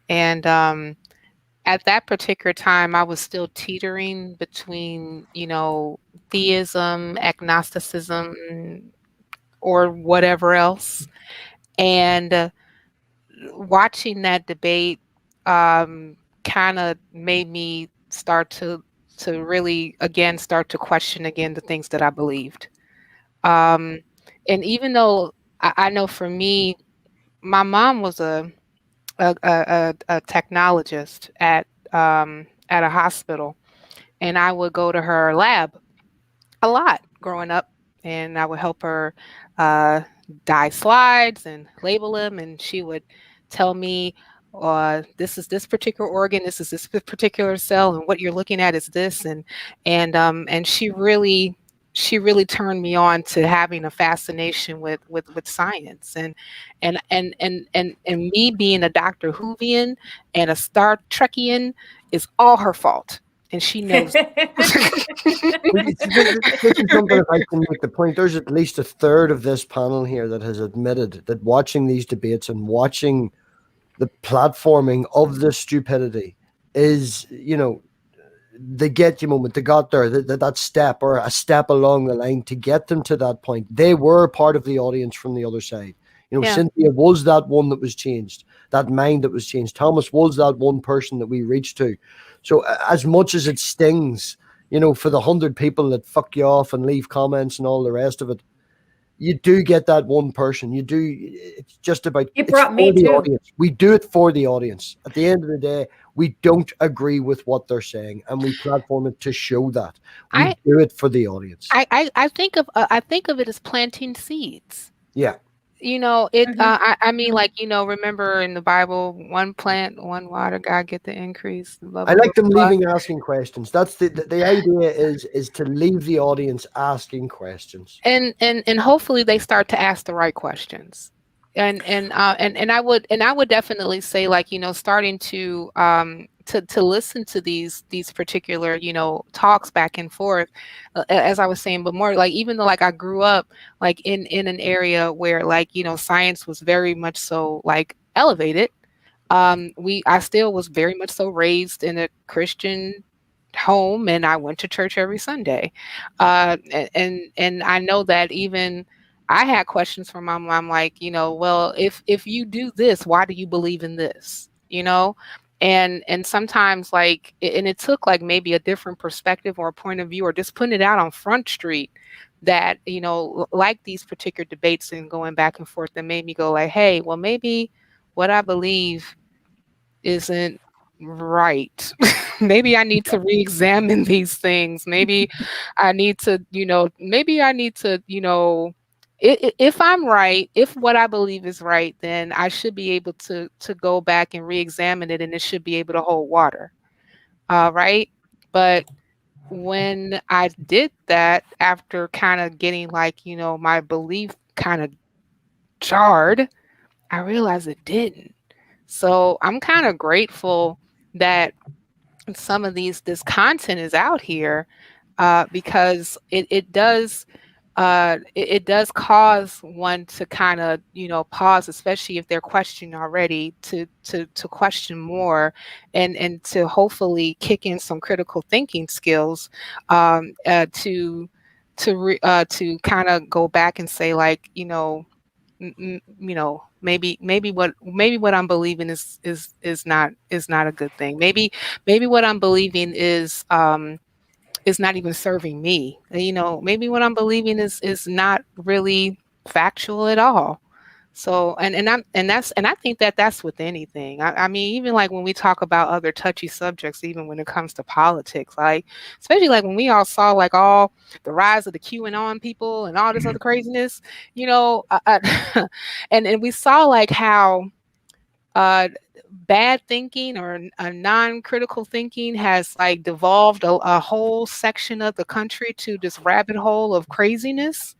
and at that particular time, I was still teetering between, theism, agnosticism, or whatever else. And watching that debate kind of made me start to really, again, start to question again the things that I believed. And even though I know for me, my mom was a technologist at a hospital, and I would go to her lab a lot growing up, and I would help her dye slides and label them, and she would tell me, this is this particular organ, this is this particular cell, and what you're looking at is this, and she really turned me on to having a fascination with science, and me being a Dr. Whovian and a Star Trekian is all her fault, and she knows. This is something, if I can make the point, there's at least a third of this panel here that has admitted that watching these debates and watching the platforming of this stupidity is, the get you moment, they got there, that step, or a step along the line to get them to that point. They were part of the audience from the other side. Yeah. Cynthia was that one that was changed, that mind that was changed. Thomas was that one person that we reached to. So as much as it stings, for the 100 people that fuck you off and leave comments and all the rest of it, you do get that one person. You do. It's just about. You brought me the too. audience. We do it for the audience. At the end of the day, we don't agree with what they're saying, and we platform it to show that we do it for the audience. I think of it as planting seeds. Yeah. I mean, like, remember in the Bible, one plant, one water, God get the increase. Blah, blah, I like them blah, blah. leaving asking questions. That's the idea is to leave the audience asking questions. And hopefully they start to ask the right questions. And I would definitely say, like, starting to listen to these particular, talks back and forth, as I was saying, but more like, even though, like, I grew up like in an area where, like, science was very much so, like, elevated. I still was very much so raised in a Christian home, and I went to church every Sunday. And I know that even I had questions from my mom, like, well, if you do this, why do you believe in this? And sometimes, like, and it took like maybe a different perspective or a point of view, or just putting it out on Front Street that, like these particular debates and going back and forth, that made me go like, hey, well, maybe what I believe isn't right. Maybe I need to re-examine these things. Maybe I need to, if I'm right, if what I believe is right, then I should be able to go back and re-examine it, and it should be able to hold water. Right. But when I did that, after kind of getting my belief kind of jarred, I realized it didn't. So I'm kind of grateful that some of this content is out here, because it does cause one to kind of pause, especially if they're questioning already, to question more, and to hopefully kick in some critical thinking skills, to kind of go back and say, like, maybe what I'm believing is not a good thing. Maybe what I'm believing is not even serving me. Maybe what I'm believing is not really factual at all. So I think that's with anything. I mean, even like when we talk about other touchy subjects, even when it comes to politics, like especially like when we all saw like all the rise of the QAnon people and all this other craziness, and we saw like how bad thinking or non-critical thinking has like devolved a whole section of the country to this rabbit hole of craziness.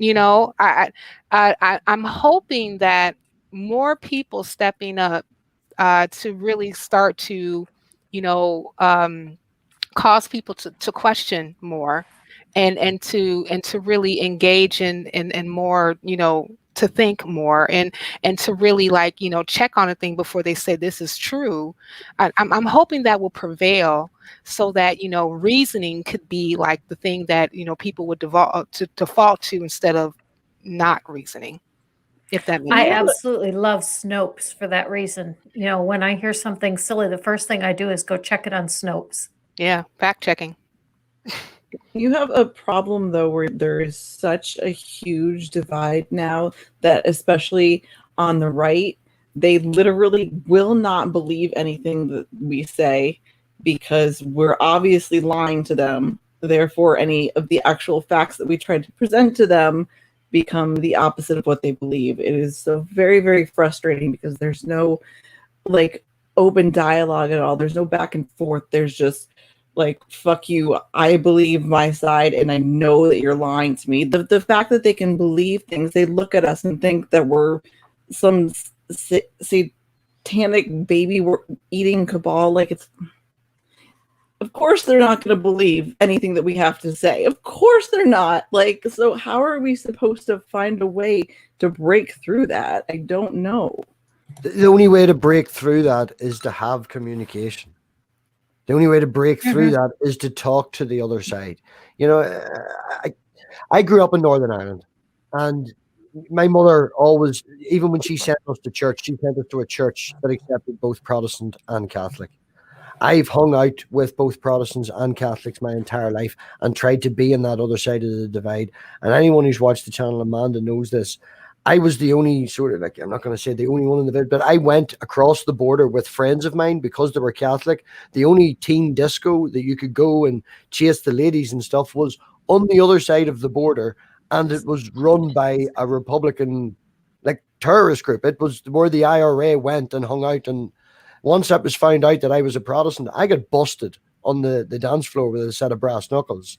I'm hoping that more people stepping up to really start to, cause people to question more, and to really engage in more, to think more, and to really like, check on a thing before they say this is true. I'm hoping that will prevail, so that reasoning could be like the thing that people would default to instead of not reasoning, if that makes I sense. absolutely love Snopes for that reason. When I hear something silly, the first thing I do is go check it on Snopes. Yeah, fact checking. You have a problem, though, where there is such a huge divide now that, especially on the right, they literally will not believe anything that we say because we're obviously lying to them. Therefore, any of the actual facts that we try to present to them become the opposite of what they believe. It is so very, very frustrating because there's no like open dialogue at all. There's no back and forth. There's just like, fuck you, I believe my side and I know that you're lying to me. The fact that they can believe things, they look at us and think that we're some satanic baby we're eating cabal. Like, it's, of course they're not going to believe anything that we have to say. Of course they're not. Like, so how are we supposed to find a way to break through that? I don't know. The only way to break through that is to have communication. The only way to break through that is to talk to the other side. I grew up in Northern Ireland, and my mother always, even when she sent us to church, she sent us to a church that accepted both Protestant and Catholic. I've hung out with both Protestants and Catholics my entire life and tried to be on that other side of the divide. And anyone who's watched the channel Amanda knows this. I was the only sort of, like, I'm not going to say the only one in the vid, but I went across the border with friends of mine because they were Catholic. The only teen disco that you could go and chase the ladies and stuff was on the other side of the border, and it was run by a Republican, like, terrorist group. It was where the IRA went and hung out. And once it was found out that I was a Protestant, I got busted on the dance floor with a set of brass knuckles.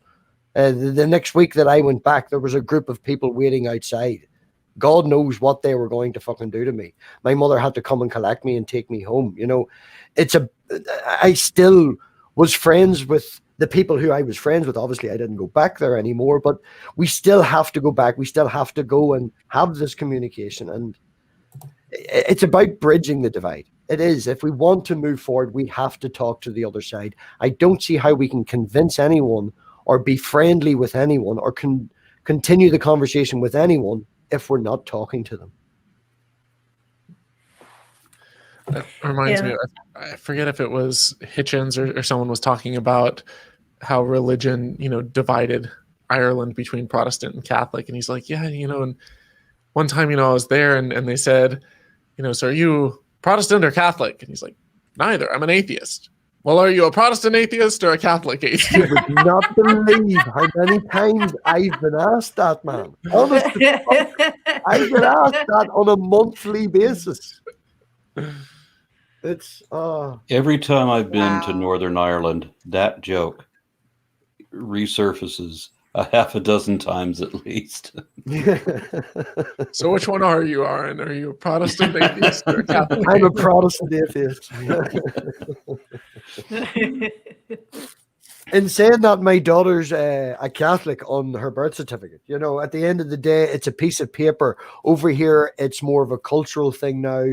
The next week that I went back, there was a group of people waiting outside. God knows what they were going to fucking do to me. My mother had to come and collect me and take me home. I still was friends with the people who I was friends with. Obviously, I didn't go back there anymore, but we still have to go back. We still have to go and have this communication. And it's about bridging the divide. It is. If we want to move forward, we have to talk to the other side. I don't see how we can convince anyone or be friendly with anyone or continue the conversation with anyone if we're not talking to them. That reminds me, I forget if it was Hitchens or someone was talking about how religion, divided Ireland between Protestant and Catholic, and he's like, yeah, and one time, I was there, and they said, so are you Protestant or Catholic? And he's like, neither. I'm an atheist. Well, are you a Protestant atheist or a Catholic atheist? You would not believe how many times I've been asked that, man. Honestly, I get asked that on a monthly basis. It's Every time I've been to Wow. Northern Ireland, that joke resurfaces a half a dozen times at least. So which one are you, Aaron? Are you a Protestant atheist or a Catholic I'm a atheist? Protestant atheist. In saying that, my daughter's a Catholic on her birth certificate. At the end of the day, it's a piece of paper. Over here, it's more of a cultural thing now,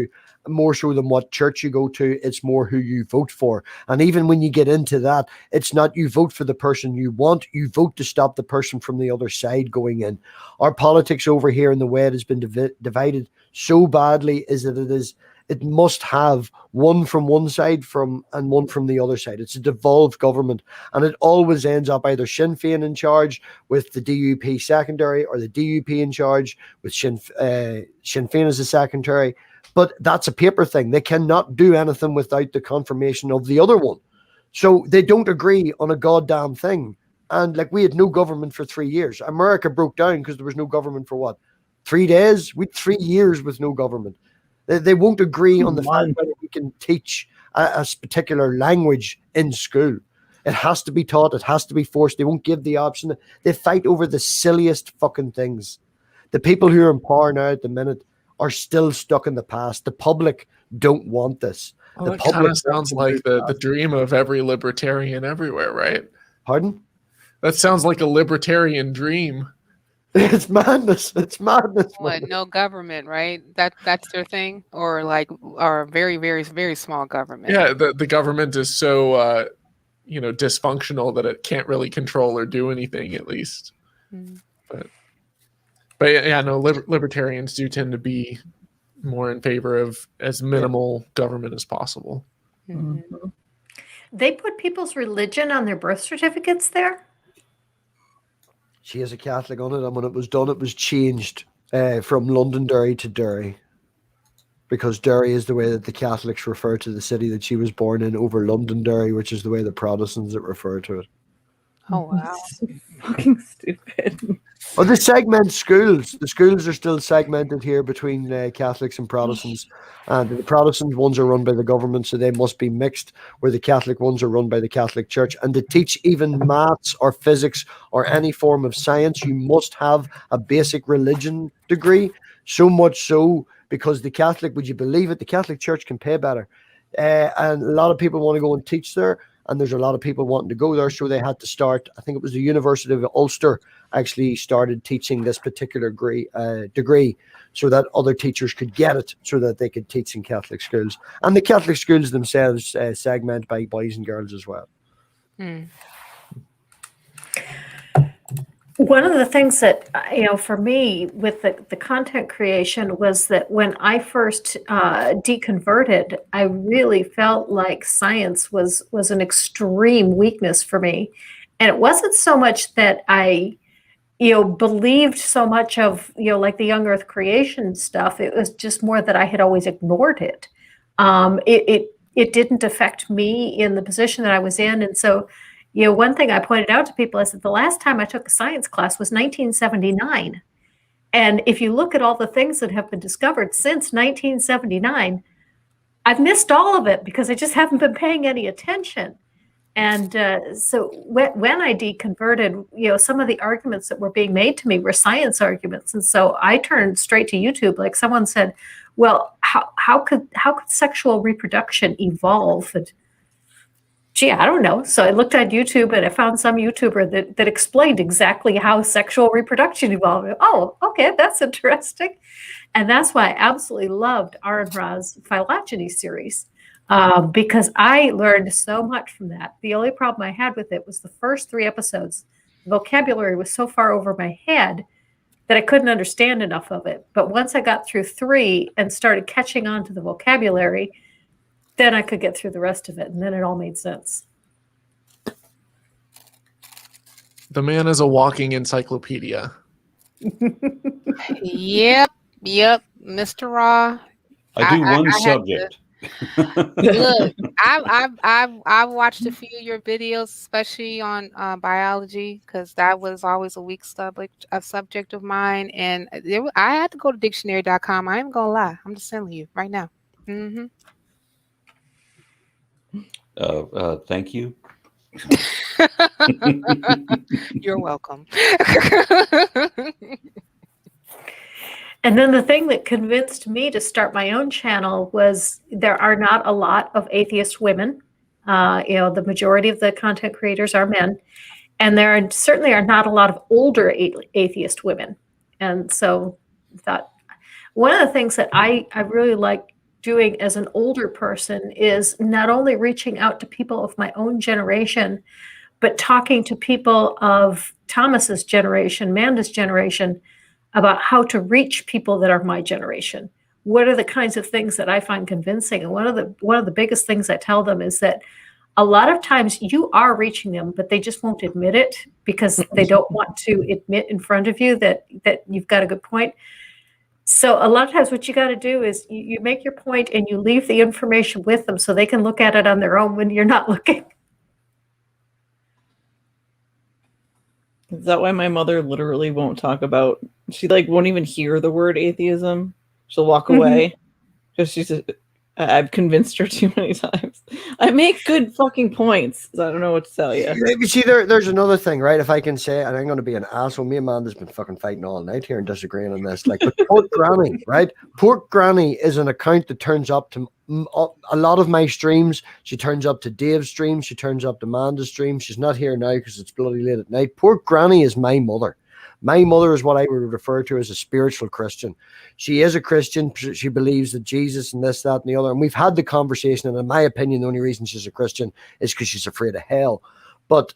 more so than what church you go to. It's more who you vote for. And even when you get into that, it's not you vote for the person you want, you vote to stop the person from the other side going in. Our politics over here and the way it has been divided so badly is that it must have one from one side and one from the other side. It's a devolved government, and it always ends up either Sinn Féin in charge with the DUP secondary, or the DUP in charge with Sinn Féin as a secondary. But that's a paper thing. They cannot do anything without the confirmation of the other one. So they don't agree on a goddamn thing. And we had no government for 3 years. America broke down because there was no government for what? 3 days? We had 3 years with no government. They won't agree on the fact whether we can teach a particular language in school. It has to be taught. It has to be forced. They won't give the option. They fight over the silliest fucking things. The people who are in power now at the minute are still stuck in the past. The public don't want this. Well, The that kind public of sounds wants like the dream of every libertarian everywhere, right? Pardon? That sounds like a libertarian dream. It's madness. It's madness. What? Man. No government, right? That's their thing, or very, very, very small government. Yeah, the government is so dysfunctional that it can't really control or do anything, at least. Mm. But yeah, no, libertarians do tend to be more in favor of as minimal government as possible. Mhm. They put people's religion on their birth certificates there? She is a Catholic on it, and when it was done, it was changed from Londonderry to Derry, because Derry is the way that the Catholics refer to the city that she was born in, over Londonderry, which is the way the Protestants that refer to it. Oh wow. So fucking stupid. Well, they segment schools. The schools are still segmented here between Catholics and Protestants. And the Protestant ones are run by the government, so they must be mixed, where the Catholic ones are run by the Catholic Church. And to teach even maths or physics or any form of science, you must have a basic religion degree. So much so, because the Catholic, would you believe it, the Catholic Church can pay better. And a lot of people want to go and teach there. And there's a lot of people wanting to go there, so they had to start. I think it was the University of Ulster actually started teaching this particular degree, so that other teachers could get it, so that they could teach in Catholic schools. And the Catholic schools themselves segment by boys and girls as well. Mm. One of the things that, for me with the content creation was that when I first deconverted, I really felt like science was an extreme weakness for me. And it wasn't so much that I, believed so much of, like the young earth creation stuff. It was just more that I had always ignored it. It didn't affect me in the position that I was in. And so, one thing I pointed out to people is that the last time I took a science class was 1979. And if you look at all the things that have been discovered since 1979, I've missed all of it because I just haven't been paying any attention. And so when I deconverted, some of the arguments that were being made to me were science arguments. And so I turned straight to YouTube. Like someone said, well, how could sexual reproduction evolve? And gee, I don't know. So I looked on YouTube and I found some YouTuber that explained exactly how sexual reproduction evolved. Oh, okay, that's interesting. And that's why I absolutely loved AronRa's phylogeny series, because I learned so much from that. The only problem I had with it was the first 3 episodes. The vocabulary was so far over my head that I couldn't understand enough of it. But once I got through 3 and started catching on to the vocabulary, then I could get through the rest of it, and then it all made sense. The man is a walking encyclopedia. Yep, Mr. Raw. I do one I had to- subject. Look, I've watched a few of your videos, especially on biology, because that was always a weak subject of mine, and I had to go to dictionary.com. I ain't gonna lie, I'm just telling you right now. Mm-hmm. Thank you. You're welcome. And then the thing that convinced me to start my own channel was there are not a lot of atheist women. The majority of the content creators are men, and there certainly are not a lot of older atheist women. And so I thought one of the things that I really like doing as an older person is not only reaching out to people of my own generation, but talking to people of Thomas's generation, Manda's generation, about how to reach people that are my generation. What are the kinds of things that I find convincing? And one of the biggest things I tell them is that a lot of times you are reaching them, but they just won't admit it because they don't want to admit in front of you that you've got a good point. So a lot of times what you got to do is you make your point and you leave the information with them so they can look at it on their own when you're not looking. Is that why my mother literally won't talk about? She won't even hear the word atheism. She'll walk away because she's. I've convinced her too many times. I make good fucking points. So I don't know what to tell you. You see, there's another thing, right? If I can say, and I'm going to be an asshole. Me and Amanda's been fucking fighting all night here and disagreeing on this. But Pork Granny, right? Pork Granny is an account that turns up to a lot of my streams. She turns up to Dave's stream. She turns up to Amanda's stream. She's not here now because it's bloody late at night. Pork Granny is my mother. My mother is what I would refer to as a spiritual Christian. She is a Christian. She believes that Jesus and this, that, and the other. And we've had the conversation. And in my opinion, the only reason she's a Christian is because she's afraid of hell. But,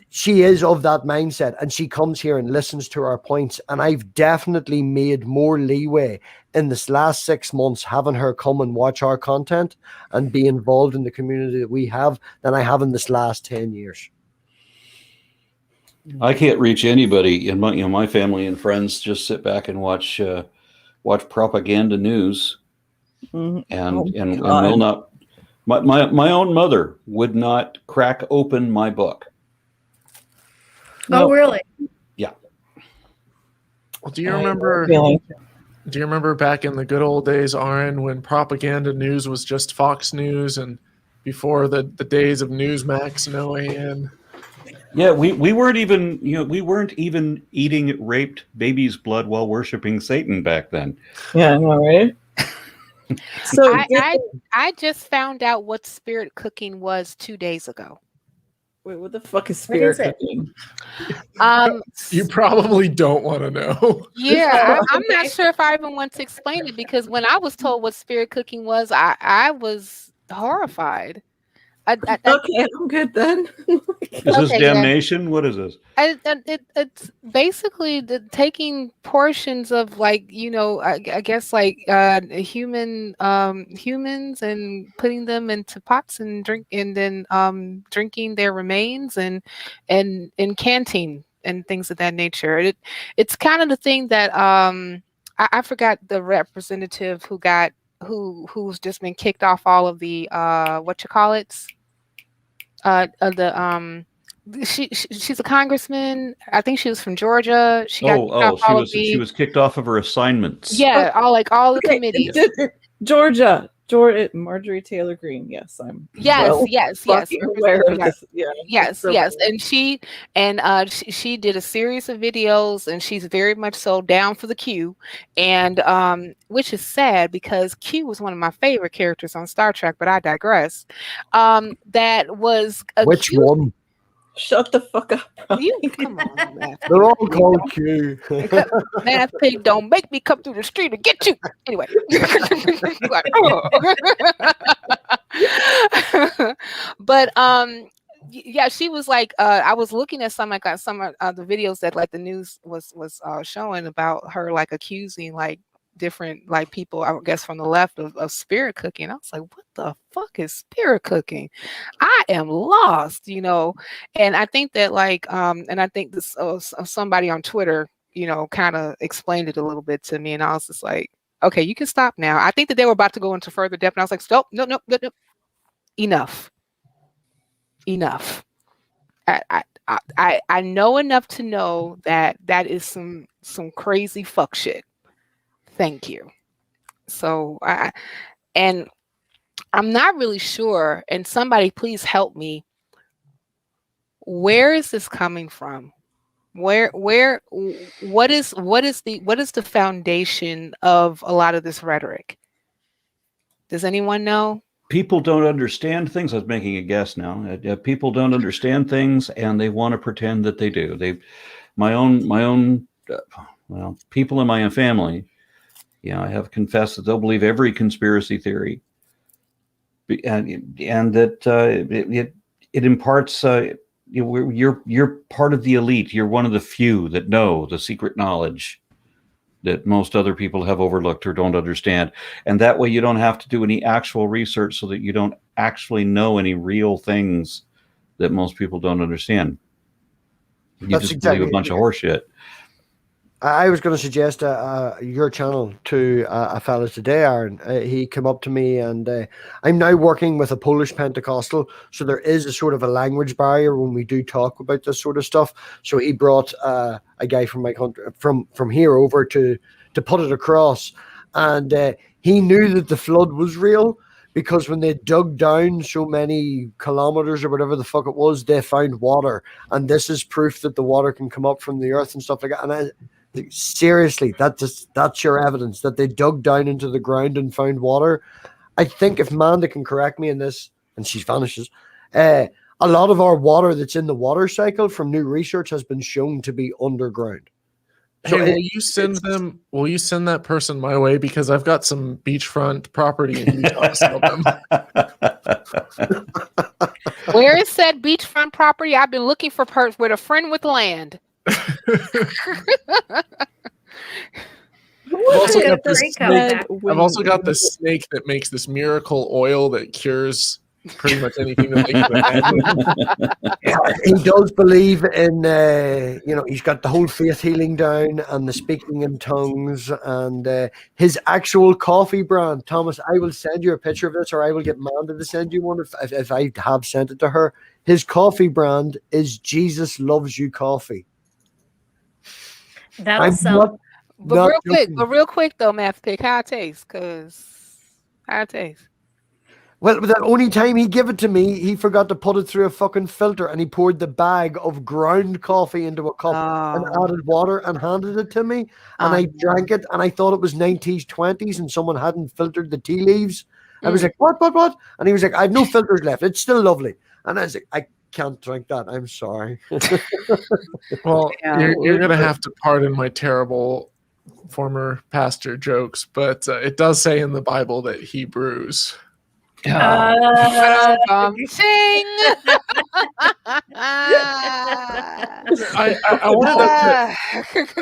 she is of that mindset. And she comes here and listens to our points. And I've definitely made more leeway in this last 6 months having her come and watch our content and be involved in the community that we have than I have in this last 10 years. I can't reach anybody in my family and friends. Just sit back and watch propaganda news, and will not. My own mother would not crack open my book. Oh, really? Yeah. Well, do you remember? Do you remember back in the good old days, Aaron, when propaganda news was just Fox News and before the days of Newsmax and OAN? Yeah, we weren't even eating raped babies' blood while worshiping Satan back then. Yeah, I know, right? So I just found out what spirit cooking was 2 days ago. Wait, what the fuck is spirit What is it? cooking? You probably don't want to know. Yeah, I'm not sure if I even want to explain it because when I was told what spirit cooking was, I was horrified. Okay, I'm good then. Is this damnation? What is this? It's basically taking portions of I guess humans and putting them into pots and drinking their remains and canting and things of that nature. It's kind of the thing that I forgot the representative who's just been kicked off all of the she's a congressman. I think she was from Georgia. She was kicked off of her assignments. Yeah, all the committees. Georgia, Marjorie Taylor Greene. Yes, I'm. Yes. Aware of this. Yeah. Yes. And she did a series of videos, and she's very much so down for the Q, and which is sad because Q was one of my favorite characters on Star Trek. But I digress. That was which one? Shut the fuck up. You come on, Math. They're all called Q. Math Pig, don't make me come through the street and get you. Anyway. But yeah, she was I was looking at some of the videos that the news was showing about her accusing different like people, I guess from the left of spirit cooking. I was like, what the fuck is spirit cooking? I am lost, you know. And I think that like and I think this somebody on Twitter, you know, kind of explained it a little bit to me, and I was just like, okay, you can stop now. I think that they were about to go into further depth, and I was like, stop, no, enough. I know enough to know that that is some crazy fuck shit. Thank you. So and I'm not really sure, and somebody please help me. Where is this coming from? What is the foundation of a lot of this rhetoric? Does anyone know? People don't understand things. I was making a guess now. People don't understand things, and they want to pretend that they do. Well, people in my own family, I have confessed that they'll believe every conspiracy theory, and that it imparts. You're part of the elite. You're one of the few that know the secret knowledge that most other people have overlooked or don't understand. And that way you don't have to do any actual research, so that you don't actually know any real things that most people don't understand. You That's just exactly believe a bunch of horseshit. I was going to suggest your channel to a fella today, Aaron. He came up to me, and I'm now working with a Polish Pentecostal, so there is a sort of a language barrier when we do talk about this sort of stuff. So he brought a guy from my country, from here over to put it across, and he knew that the flood was real, because when they dug down so many kilometers or whatever the fuck it was, they found water, and this is proof that the water can come up from the earth and stuff like that. And seriously, that's your evidence that they dug down into the ground and found water. I think if Manda can correct me in this, and she vanishes, a lot of our water that's in the water cycle from new research has been shown to be underground. So hey, will you send that person my way, because I've got some beachfront property in Utah to sell them. Where is said beachfront property? I've been looking for with a friend with land. I've also got this snake that makes this miracle oil that cures pretty much anything that they can imagine. He does believe in, he's got the whole faith healing down and the speaking in tongues, and his actual coffee brand. Thomas, I will send you a picture of this, or I will get Manda to send you one if I have sent it to her. His coffee brand is Jesus Loves You Coffee. That'll sell. But real quick though, Math Pick, how it tastes? Well, the only time he gave it to me, he forgot to put it through a fucking filter, and he poured the bag of ground coffee into a cup and added water and handed it to me, and I drank it, and I thought it was 90s, 20s, and someone hadn't filtered the tea leaves. I was like, what? And he was like, I have no filters left. It's still lovely. And I was like, I can't drink that. I'm sorry. Well, you're going to have to pardon my terrible former pastor jokes, but it does say in the Bible that he brews. Sing. I wanted to,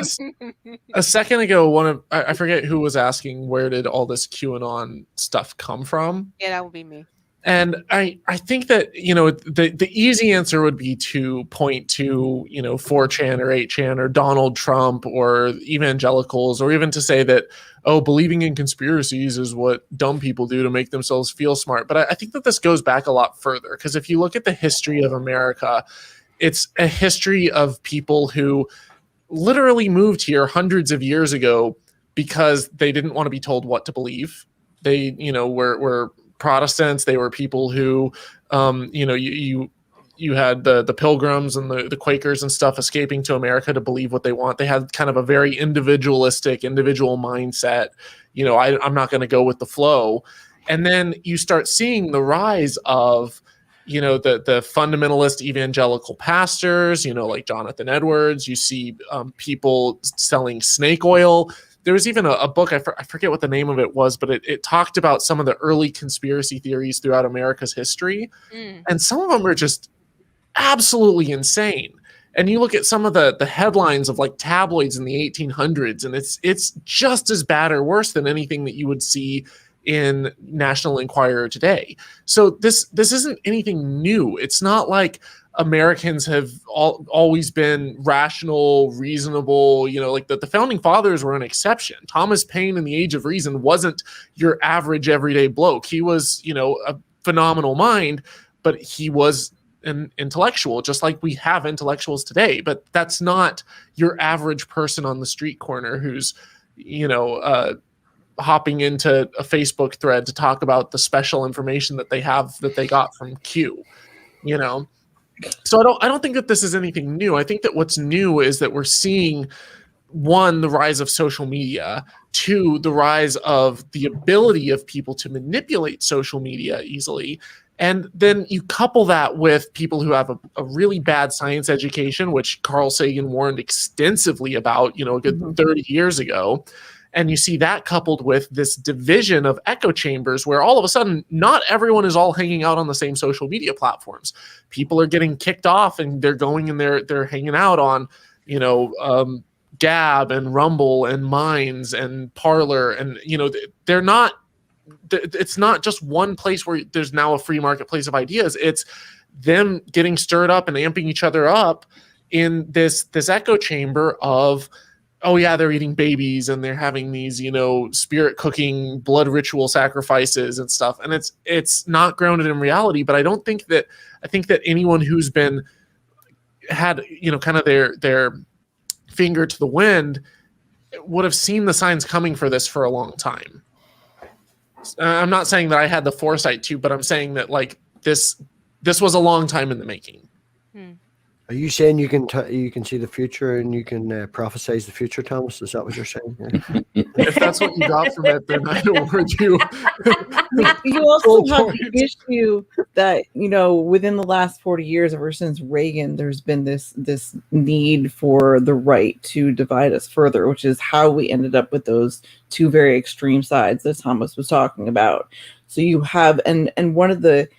a second ago, I forget who was asking, where did all this QAnon stuff come from? Yeah, that would be me. And I think that, the easy answer would be to point to, 4chan or 8chan or Donald Trump or evangelicals, or even to say that, believing in conspiracies is what dumb people do to make themselves feel smart. But I think that this goes back a lot further, because if you look at the history of America, it's a history of people who literally moved here hundreds of years ago because they didn't want to be told what to believe. They, were Protestants. They were people who, you had the Pilgrims and the Quakers and stuff escaping to America to believe what they want. They had kind of a very individual mindset. I'm not going to go with the flow. And then you start seeing the rise of, the fundamentalist evangelical pastors, like Jonathan Edwards. You see people selling snake oil. There was even a book, I forget what the name of it was, but it talked about some of the early conspiracy theories throughout America's history. And some of them are just absolutely insane. And you look at some of the headlines of like tabloids in the 1800s, and it's just as bad or worse than anything that you would see in National Enquirer today. So this isn't anything new. It's not like Americans have always been rational, reasonable, like the founding fathers were an exception. Thomas Paine in the Age of Reason wasn't your average everyday bloke. He was, a phenomenal mind, but he was an intellectual, just like we have intellectuals today. But that's not your average person on the street corner who's, hopping into a Facebook thread to talk about the special information that they got from Q, So I don't think that this is anything new. I think that what's new is that we're seeing, one, the rise of social media, two, the rise of the ability of people to manipulate social media easily. And then you couple that with people who have a really bad science education, which Carl Sagan warned extensively about, a good 30 years ago. And you see that coupled with this division of echo chambers where all of a sudden, not everyone is all hanging out on the same social media platforms. People are getting kicked off and they're going and they're hanging out on, Gab and Rumble and Minds and Parler. And, they're not, it's not just one place where there's now a free marketplace of ideas. It's them getting stirred up and amping each other up in this echo chamber of, oh yeah, they're eating babies and they're having these, spirit cooking, blood ritual sacrifices and stuff. And it's not grounded in reality. But I think that anyone who's had, kind of their finger to the wind would have seen the signs coming for this for a long time. I'm not saying that I had the foresight to, but I'm saying that like this was a long time in the making. Are you saying you can see the future and you can prophesize the future, Thomas? Is that what you're saying? Yeah. If that's what you got from it, then I don't want you. You also have the issue that, within the last 40 years, ever since Reagan, there's been this need for the right to divide us further, which is how we ended up with those two very extreme sides that Thomas was talking about. So you have, and one of the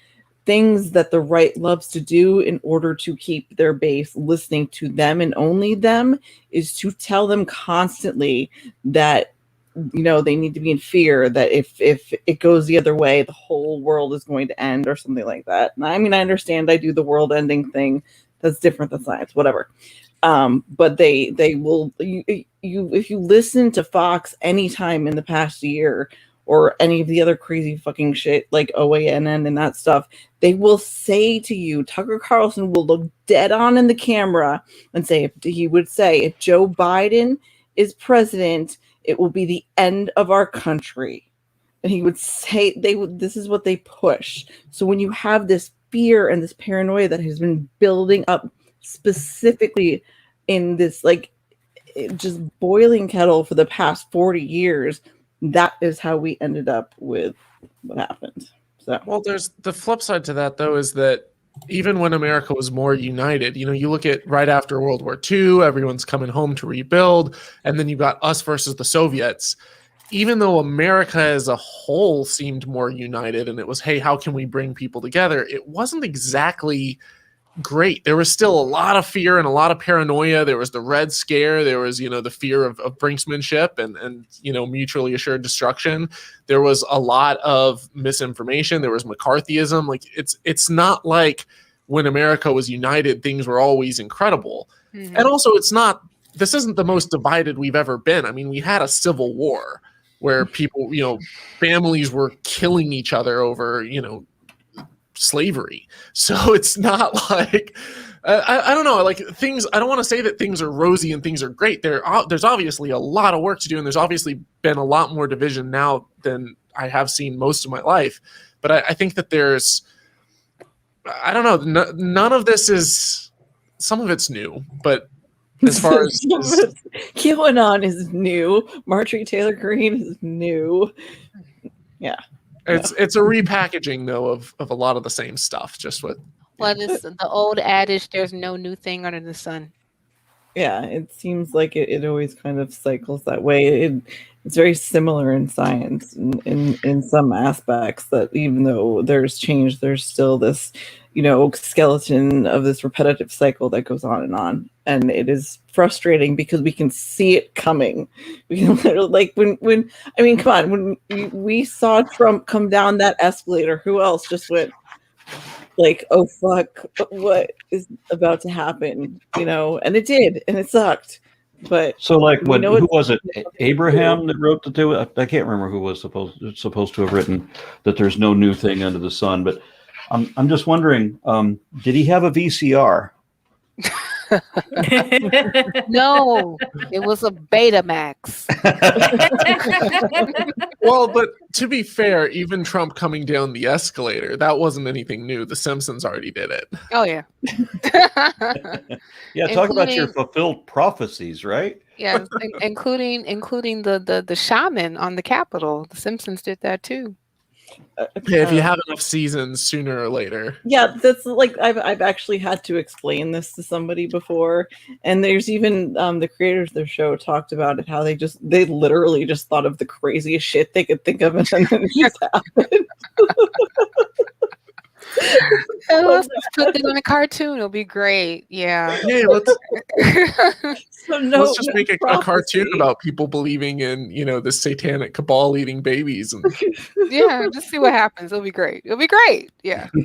things that the right loves to do in order to keep their base listening to them and only them is to tell them constantly that, they need to be in fear that if it goes the other way, the whole world is going to end or something like that. And I mean, I understand I do the world ending thing. That's different than science, whatever. But they will, if you listen to Fox anytime in the past year, or any of the other crazy fucking shit like OANN and that stuff, they will say to you, Tucker Carlson will look dead on in the camera and say, if Joe Biden is president, it will be the end of our country. And he would say, this is what they push. So when you have this fear and this paranoia that has been building up specifically in this, like, just boiling kettle for the past 40 years, that is how we ended up with what happened. So, well, there's the flip side to that, though, is that even when America was more united, you look at right after World War II, everyone's coming home to rebuild, and then you got us versus the Soviets. Even though America as a whole seemed more united, and it was, hey, how can we bring people together? It wasn't exactly great. There was still a lot of fear and a lot of paranoia. There was the Red Scare. There was, the fear of brinksmanship and mutually assured destruction. There was a lot of misinformation. There was McCarthyism. Like it's not like when America was united, things were always incredible. Mm-hmm. And also this isn't the most divided we've ever been. I mean, we had a civil war where people, families were killing each other over, slavery. So it's not like I don't know, like things. I don't want to say that things are rosy and things are great. There's obviously a lot of work to do, and there's obviously been a lot more division now than I have seen most of my life. But I think that there's, I don't know, none of this is. Some of it's new, but as far as QAnon is new, Marjorie Taylor Greene is new. Yeah. It's a repackaging though of a lot of the same stuff, just with. Well, it's the old adage: "There's no new thing under the sun." Yeah, it seems like it always kind of cycles that way. It's very similar in science in some aspects, that even though there's change, there's still this skeleton of this repetitive cycle that goes on. And it is frustrating because we can see it coming. We can literally, like, when I mean, come on, when we saw Trump come down that escalator, who else just went like, oh fuck, what is about to happen? And it did, and it sucked. But so, like, we know who was it? Abraham that wrote I can't remember who was supposed to have written that there's no new thing under the sun. But I'm just wondering, did he have a VCR? No, it was a Betamax. Well, but to be fair, even Trump coming down the escalator, that wasn't anything new. The Simpsons already did it. Oh yeah. Yeah, talk about your fulfilled prophecies, right? Yeah, including the shaman on the Capitol. The Simpsons did that too. Yeah, if you have enough seasons, sooner or later. Yeah, that's like I've actually had to explain this to somebody before, and there's even the creators of the show talked about it, how they literally just thought of the craziest shit they could think of, and then it just happened. Let's put it on a cartoon. It'll be great. Yeah. Hey, let's just make a prophecy. cartoon about people believing in, the satanic cabal eating babies. And Yeah, just see what happens. It'll be great. It'll be great. Yeah. I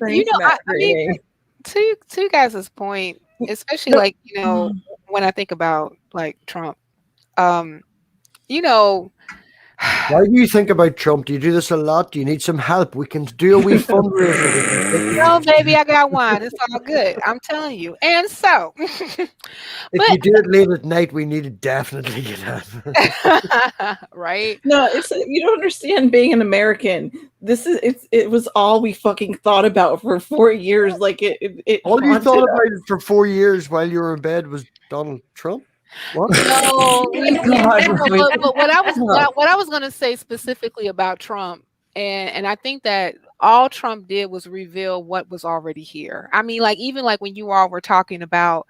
mean, to you guys' point, especially like, when I think about like Trump, Why do you think about Trump? Do you do this a lot? Do you need some help? We can do a wee fundraiser. No, baby, I got one. It's all good. I'm telling you. And so, if you do it late at night, we need to definitely get help. Right? No, you don't understand being an American. It was all we fucking thought about for 4 years. Like it all you thought about it for 4 years while you were in bed was Donald Trump. What? No, but what I was going to say specifically about Trump, and I think that all Trump did was reveal what was already here. I mean, like even like when you all were talking about,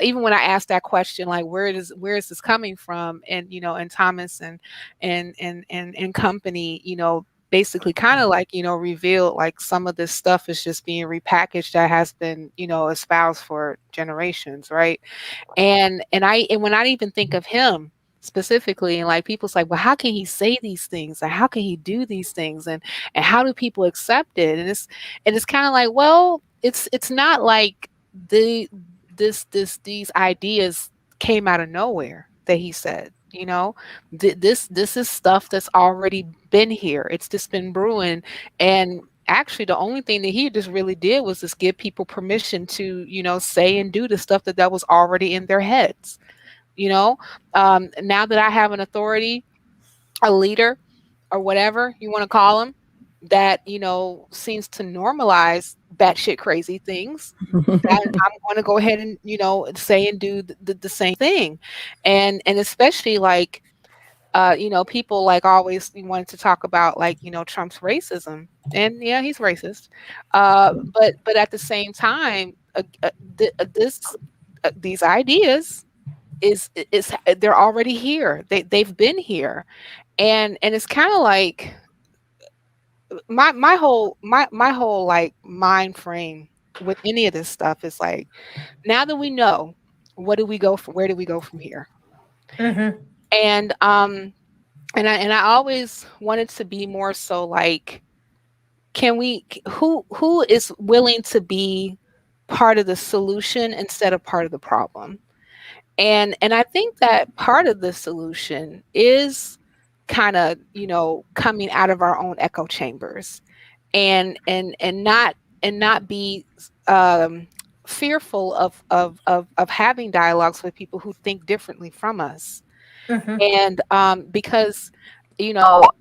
even when I asked that question, like where is this coming from, and and Thomas and company, basically kind of like revealed like some of this stuff is just being repackaged that has been espoused for generations, right? And when I even think of him specifically, and like people's like, well, how can he say these things, and how can he do these things, and how do people accept it? And it's kind of like, well, it's not like these ideas came out of nowhere that he said. This is stuff that's already been here. It's just been brewing, and actually the only thing that he just really did was just give people permission to say and do the stuff that was already in their heads. Now that I have an authority, a leader, or whatever you want to call him, that seems to normalize batshit crazy things, I'm going to go ahead and say and do the same thing, and especially like people like always wanted to talk about like Trump's racism, and yeah, he's racist, but at the same time, these ideas is they're already here. They've been here, and it's kind of like my whole like mind frame with any of this stuff is like, now that we know, where do we go from here? Mm-hmm. And I always wanted to be more so like, who is willing to be part of the solution instead of part of the problem? And I think that part of the solution is kind of coming out of our own echo chambers, and not be fearful of having dialogues with people who think differently from us. Mm-hmm. And because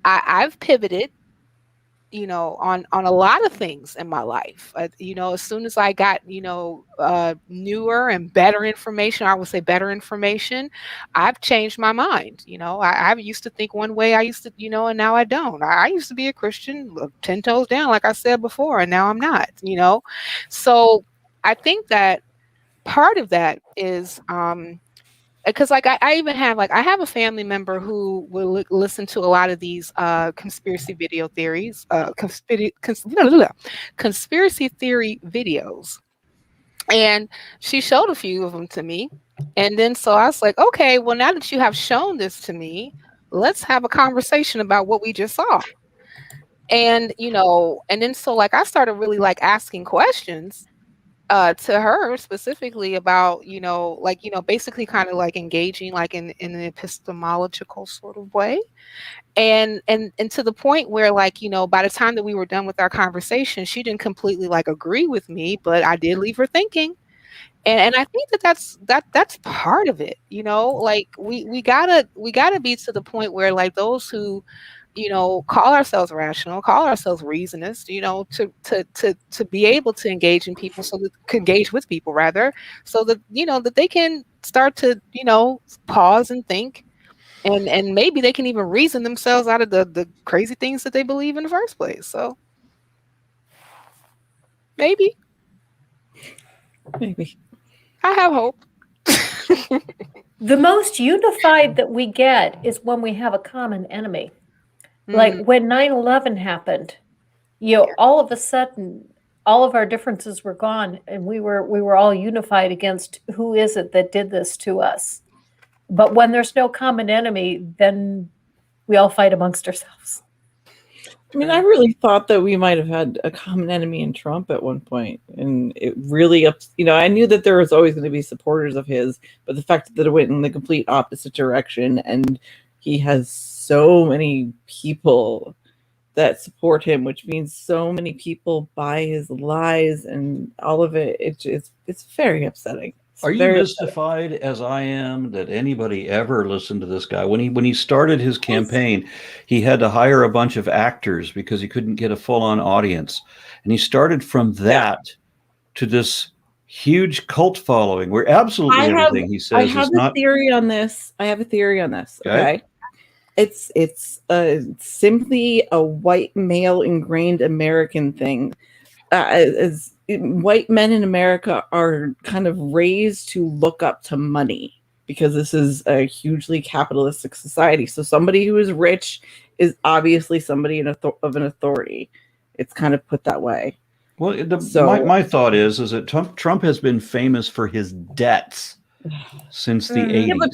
I've pivoted on a lot of things in my life. As soon as I got, newer and better information, I would say better information, I've changed my mind. I used to think one way, and now I don't. I used to be a Christian 10 toes down, like I said before, and now I'm not, So I think that part of that is because like I even have like I have a family member who will listen to a lot of these conspiracy video theories, conspiracy theory videos, and she showed a few of them to me, and then so I was like, okay, well now that you have shown this to me, let's have a conversation about what we just saw. And and then so like I started really like asking questions to her specifically about basically kind of like engaging like in an epistemological sort of way, and to the point where like by the time that we were done with our conversation, she didn't completely like agree with me, but I did leave her thinking. And I think that's part of it, like we gotta be to the point where like those who call ourselves rational, call ourselves reasonists, to be able to engage in people, so that engage with people rather, so that that they can start to pause and think, and maybe they can even reason themselves out of the crazy things that they believe in the first place. So maybe I have hope. The most unified that we get is when we have a common enemy. Like when 9/11 happened, all of a sudden, all of our differences were gone, and we were all unified against who is it that did this to us. But when there's no common enemy, then we all fight amongst ourselves. I mean, I really thought that we might have had a common enemy in Trump at one point, and it really I knew that there was always going to be supporters of his, but the fact that it went in the complete opposite direction, and he has so many people that support him, which means so many people buy his lies and all of it. It's very upsetting. Are you mystified as I am that anybody ever listened to this guy? When he started his campaign, he had to hire a bunch of actors because he couldn't get a full-on audience. And he started from that to this huge cult following where absolutely everything he says is not... theory on this. I have a theory on this. Okay. It's simply a white male ingrained American thing. As white men in America are kind of raised to look up to money because this is a hugely capitalistic society. So somebody who is rich is obviously somebody of an authority. It's kind of put that way. Well, my thought is that Trump has been famous for his debts since the 80s. Yeah, but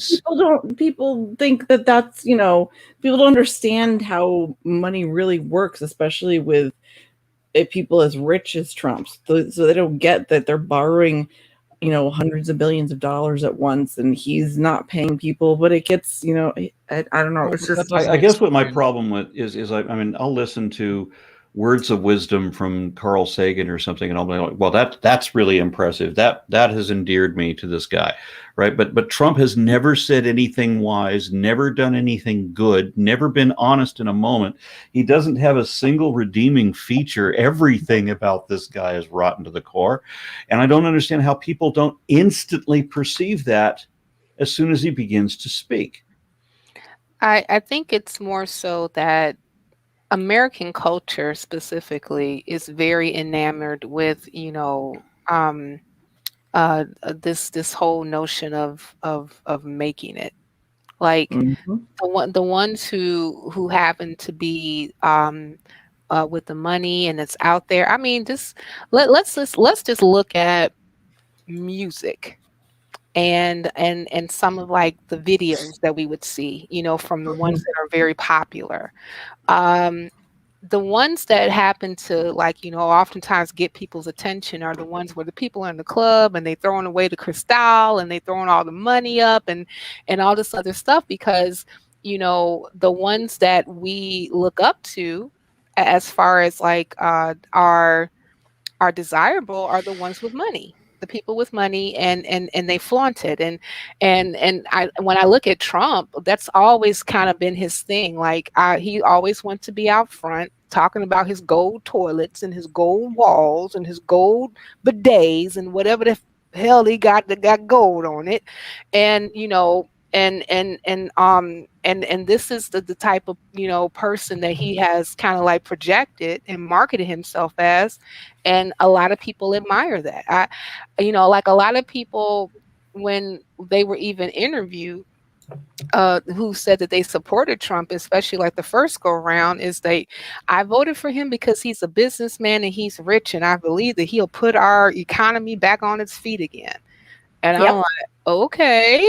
people think that's people don't understand how money really works, especially with people as rich as Trump. So they don't get that they're borrowing hundreds of billions of dollars at once, and he's not paying people, but it gets I don't know. It's just I guess what my problem with is I mean, I'll listen to words of wisdom from Carl Sagan or something, and I'll be like, well, that's really impressive. That has endeared me to this guy, right? But Trump has never said anything wise, never done anything good, never been honest in a moment. He doesn't have a single redeeming feature. Everything about this guy is rotten to the core, and I don't understand how people don't instantly perceive that as soon as he begins to speak. I think it's more so that American culture specifically is very enamored with this whole notion of making it, like the ones who happen to be with the money and it's out there. I mean, let's just look at music and some of like the videos that we would see, from the ones that are very popular. The ones that happen to oftentimes get people's attention are the ones where the people are in the club and they throwing away the crystal and they throwing all the money up and all this other stuff, because the ones that we look up to as far as like are desirable are the ones with money, the people with money, and they flaunt it. And when I look at Trump, that's always kind of been his thing. Like he always wants to be out front talking about his gold toilets and his gold walls and his gold bidets and whatever the hell he got that got gold on it. And and this is the type of person that he has kind of like projected and marketed himself as, and a lot of people admire that. Like a lot of people when they were even interviewed, who said that they supported Trump, especially like the first go round, is I voted for him because he's a businessman and he's rich, and I believe that he'll put our economy back on its feet again. And I'm like, okay,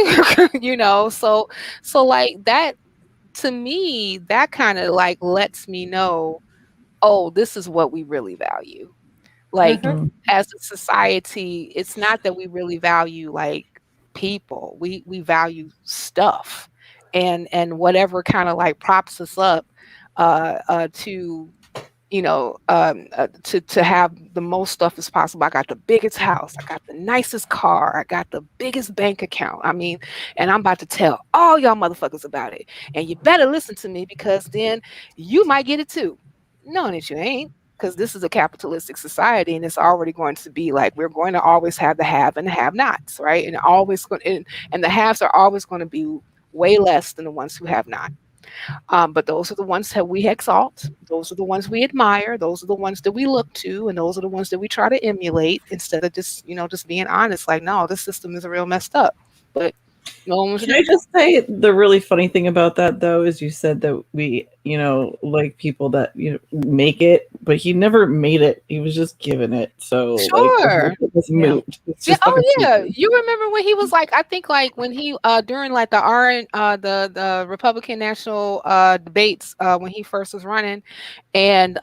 so like that, to me, that kind of like lets me know, oh, this is what we really value. Like as a society, it's not that we really value like people. We value stuff and whatever kind of like props us up to to have the most stuff as possible. I got the biggest house, I got the nicest car, I got the biggest bank account. I mean, and I'm about to tell all y'all motherfuckers about it. And you better listen to me, because then you might get it too. No, that you ain't. Because this is a capitalistic society, and it's already going to be like, we're going to always have the have and the have-nots, right? And and the haves are always going to be way less than the ones who have not. But those are the ones that we exalt. Those are the ones we admire. Those are the ones that we look to, and those are the ones that we try to emulate, instead of just being honest. Like, no, this system is real messed up. But no one was. Can I just say, the really funny thing about that, though, is you said that we, like people that make it, but he never made it. He was just given it. So sure, like, it was moot. Yeah. You remember when he was like, I think like when he during like the Republican national debates when he first was running, and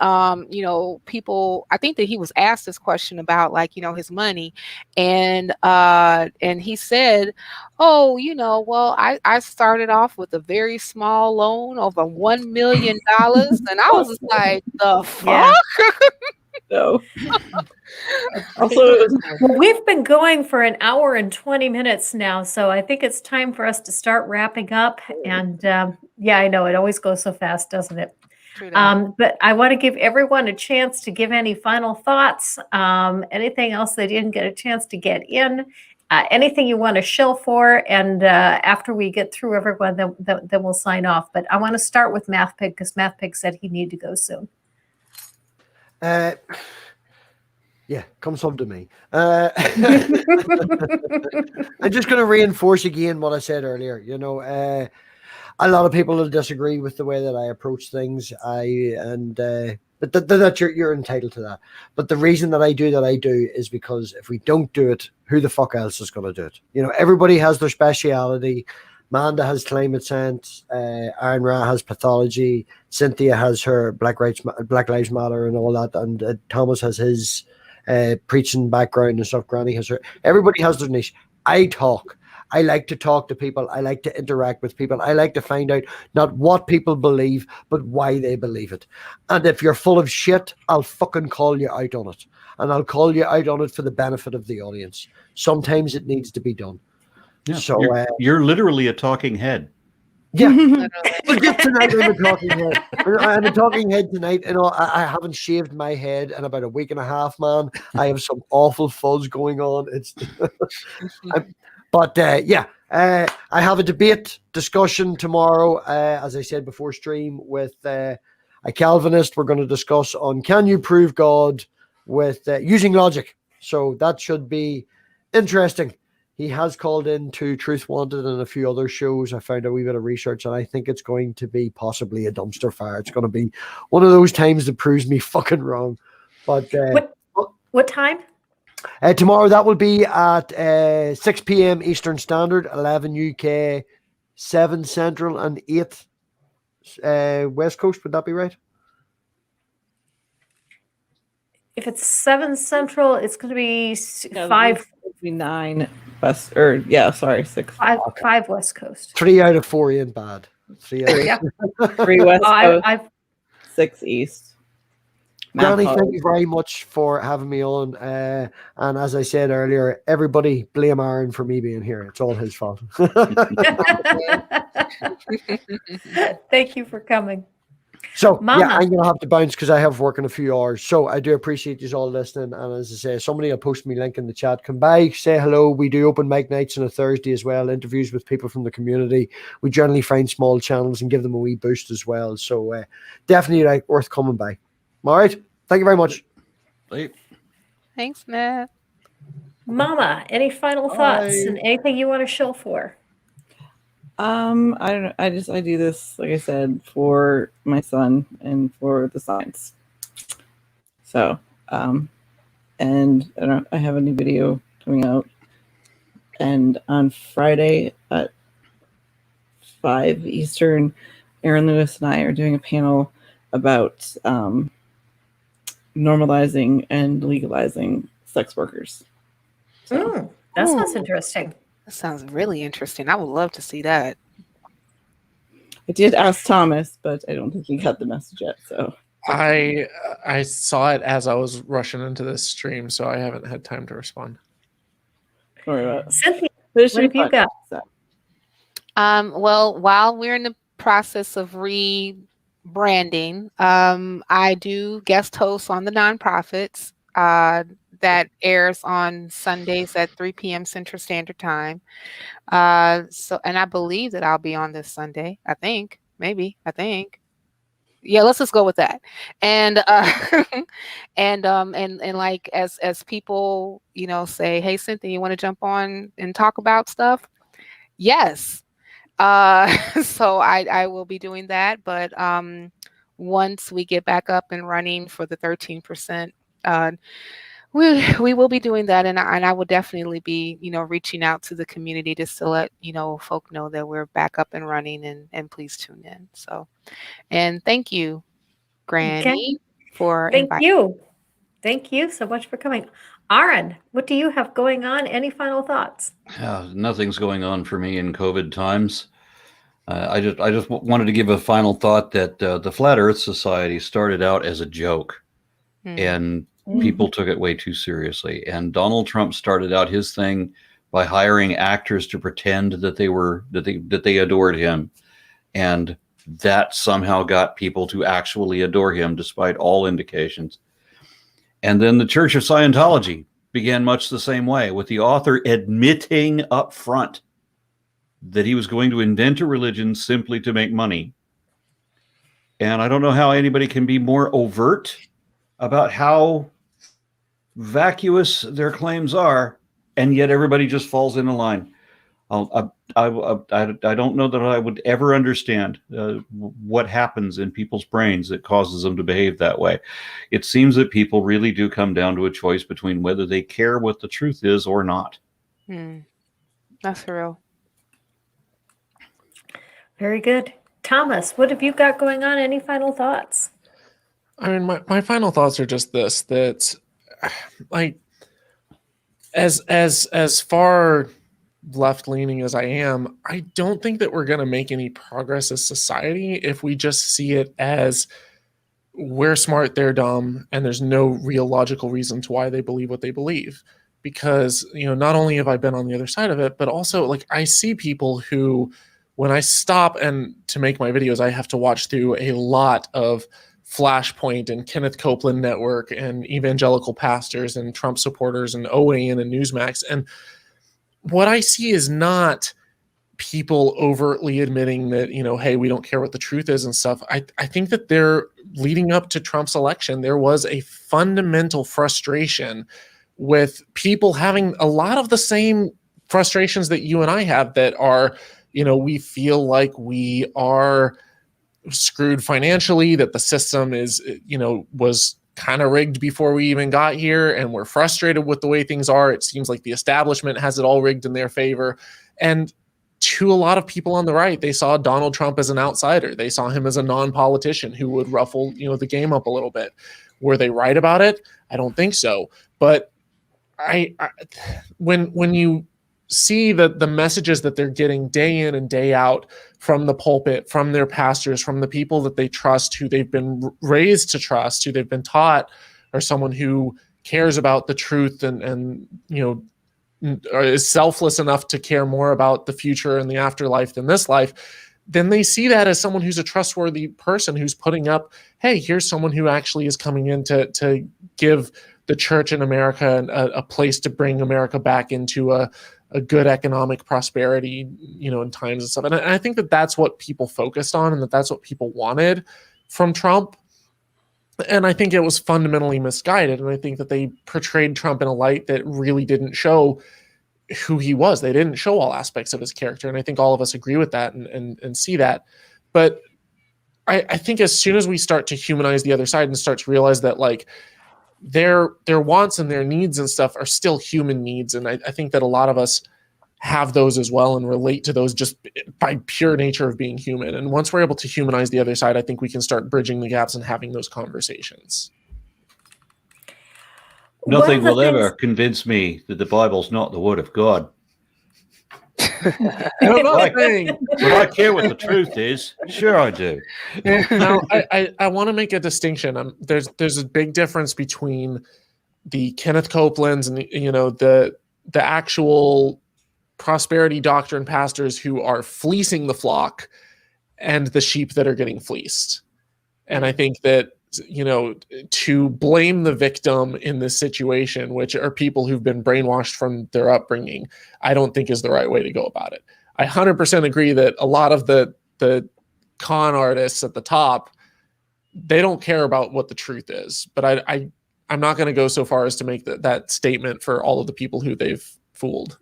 people, I think that he was asked this question about like his money, and he said, oh, well, I started off with a very small loan of $1 million, and I was just like, the fuck. No. Also, we've been going for an hour and 20 minutes now, so I think it's time for us to start wrapping up. And I know it always goes so fast, doesn't it? But I want to give everyone a chance to give any final thoughts, anything else they didn't get a chance to get in, anything you want to shill for. And after we get through everyone, then we'll sign off. But I want to start with MathPig, because MathPig said he needed to go soon. Yeah, come some to me. I'm just going to reinforce again what I said earlier. A lot of people will disagree with the way that I approach things. But that you're entitled to that. But the reason that I do is because if we don't do it, who the fuck else is going to do it? Everybody has their speciality. Manda has climate science. AronRa has pathology. Cynthia has her Black Lives Matter and all that. And Thomas has his preaching background and stuff. Granny has her. Everybody has their niche. I talk. I like to talk to people. I like to interact with people. I like to find out not what people believe, but why they believe it. And if you're full of shit, I'll fucking call you out on it. And I'll call you out on it for the benefit of the audience. Sometimes it needs to be done. Yeah, so you're literally a talking head. Yeah. But just tonight I'm a talking head. I'm a talking head tonight. I haven't shaved my head in about a week and a half, man. I have some awful fuzz going on. It's I have a debate discussion tomorrow, as I said before stream, with a Calvinist. We're going to discuss on, can you prove God with using logic? So that should be interesting. He has called into Truth Wanted and a few other shows. I found a wee bit of research, and I think it's going to be possibly a dumpster fire. It's going to be one of those times that proves me fucking wrong. But what time? Tomorrow, that will be at 6 p.m. Eastern Standard, 11 UK, 7 Central, and 8 West Coast. Would that be right? If it's 7 Central, it's going to be 5. 9 West, or 6. 5 West Coast. 3 out of 4 ain't bad. 3 West Coast, 6 East. Granny, thank you very much for having me on. And as I said earlier, everybody blame Aaron for me being here. It's all his fault. Thank you for coming. So, Mama. I'm going to have to bounce because I have work in a few hours. So, I do appreciate you all listening. And as I say, somebody will post me link in the chat. Come by, say hello. We do open mic nights on a Thursday as well, interviews with people from the community. We generally find small channels and give them a wee boost as well. So, definitely worth coming by. All right. Thank you very much. Bye. Thanks, Matt. Mama, any final thoughts and anything you want to shill for? I don't know. I do this, like I said, for my son and for the science. So, and I don't know, I have a new video coming out, and on Friday at 5 Eastern, Aaron Lewis and I are doing a panel about normalizing and legalizing sex workers. So, That sounds Ooh. interesting. That sounds really interesting. I would love to see that. I did ask Thomas, but I don't think he got the message yet. So I saw it as I was rushing into this stream, so I haven't had time to respond. don't worry about it. Cynthia, But it what should have be you fun. got? So, Well, while we're in the process of rebranding, I do guest host on the Nonprofits that airs on Sundays at 3 p.m. Central Standard Time. And I believe that I'll be on this Sunday. I think. Yeah, let's just go with that. And and like as people, say, hey, Cynthia, you want to jump on and talk about stuff? Yes. So I will be doing that. But once we get back up and running for the 13%, we will be doing that, and I will definitely be reaching out to the community just to let folk know that we're back up and running, and please tune in. So, and thank you, Granny, for Thank inviting. you. Thank you so much for coming. Aaron, what do you have going on? Any final thoughts? Nothing's going on for me in COVID times. I just wanted to give a final thought that the Flat Earth Society started out as a joke, and people took it way too seriously. And Donald Trump started out his thing by hiring actors to pretend that they adored him, and that somehow got people to actually adore him, despite all indications. And then the Church of Scientology began much the same way, with the author admitting up front that he was going to invent a religion simply to make money. And I don't know how anybody can be more overt about how vacuous their claims are, and yet everybody just falls in a line. I don't know that I would ever understand what happens in people's brains that causes them to behave that way. It seems that people really do come down to a choice between whether they care what the truth is or not. That's real. Very good. Thomas, what have you got going on? Any final thoughts? I mean, my final thoughts are just this: that, like, as far left leaning as I am, I don't think that we're going to make any progress as society if we just see it as we're smart, they're dumb, and there's no real logical reason to why they believe what they believe. Because, not only have I been on the other side of it, but also, like, I see people who, when I stop and to make my videos, I have to watch through a lot of Flashpoint and Kenneth Copeland Network and evangelical pastors and Trump supporters and OAN and Newsmax. And what I see is not people overtly admitting that, hey, we don't care what the truth is and stuff. I think that leading up to Trump's election, there was a fundamental frustration with people having a lot of the same frustrations that you and I have, that are, we feel like we are screwed financially, that the system is, was kind of rigged before we even got here, and we're frustrated with the way things are. It seems like the establishment has it all rigged in their favor. And to a lot of people on the right, they saw Donald Trump as an outsider. They saw him as a non-politician who would ruffle, the game up a little bit. Were they right about it? I don't think so. But when you see the messages that they're getting day in and day out from the pulpit, from their pastors, from the people that they trust, who they've been raised to trust, who they've been taught are someone who cares about the truth and is selfless enough to care more about the future and the afterlife than this life, then they see that as someone who's a trustworthy person who's putting up, hey, here's someone who actually is coming in to give the church in America a place to bring America back into a good economic prosperity, in times and stuff. And I think that that's what people focused on, and that's what people wanted from Trump. And I think it was fundamentally misguided. And I think that they portrayed Trump in a light that really didn't show who he was. They didn't show all aspects of his character. And I think all of us agree with that and see that. But I think as soon as we start to humanize the other side and start to realize that like their wants and their needs and stuff are still human needs. And I think that a lot of us have those as well and relate to those just by pure nature of being human. And once we're able to humanize the other side, I think we can start bridging the gaps and having those conversations. Nothing One of will the ever things- convince me that the Bible's not the word of God. I'm not saying. But I care what the truth is. Sure, I do. Now, I want to make a distinction. There's a big difference between the Kenneth Copelands and the actual prosperity doctrine pastors who are fleecing the flock and the sheep that are getting fleeced. And I think that to blame the victim in this situation, which are people who've been brainwashed from their upbringing, I don't think is the right way to go about it. I 100% agree that a lot of the con artists at the top, they don't care about what the truth is. But I'm not going to go so far as to make that statement for all of the people who they've fooled.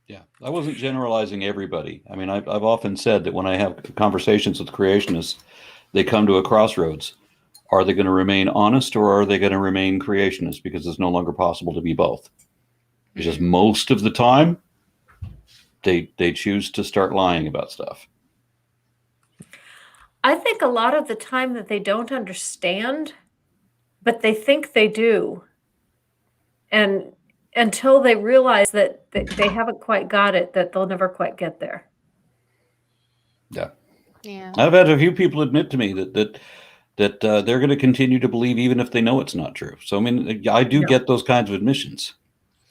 Yeah, I wasn't generalizing everybody. I mean, I've often said that when I have conversations with creationists, they come to a crossroads. Are they going to remain honest or are they going to remain creationist? Because it's no longer possible to be both. Because most of the time, they choose to start lying about stuff. I think a lot of the time that they don't understand, but they think they do. And until they realize that they haven't quite got it, that they'll never quite get there. Yeah. Yeah. I've had a few people admit to me that they're going to continue to believe even if they know it's not true. So, I mean, I do get those kinds of admissions.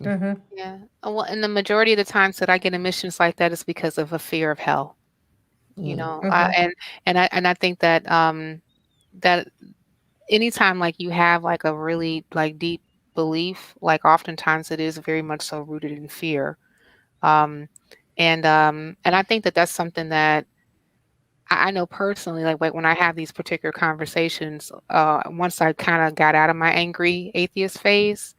Mm-hmm. Yeah. Well, and the majority of the times that I get admissions like that is because of a fear of hell. Mhm. I think that that anytime like you have like a really like deep belief, like oftentimes it is very much so rooted in fear. And I think that that's something that I know personally, like when I have these particular conversations, once I kind of got out of my angry atheist phase,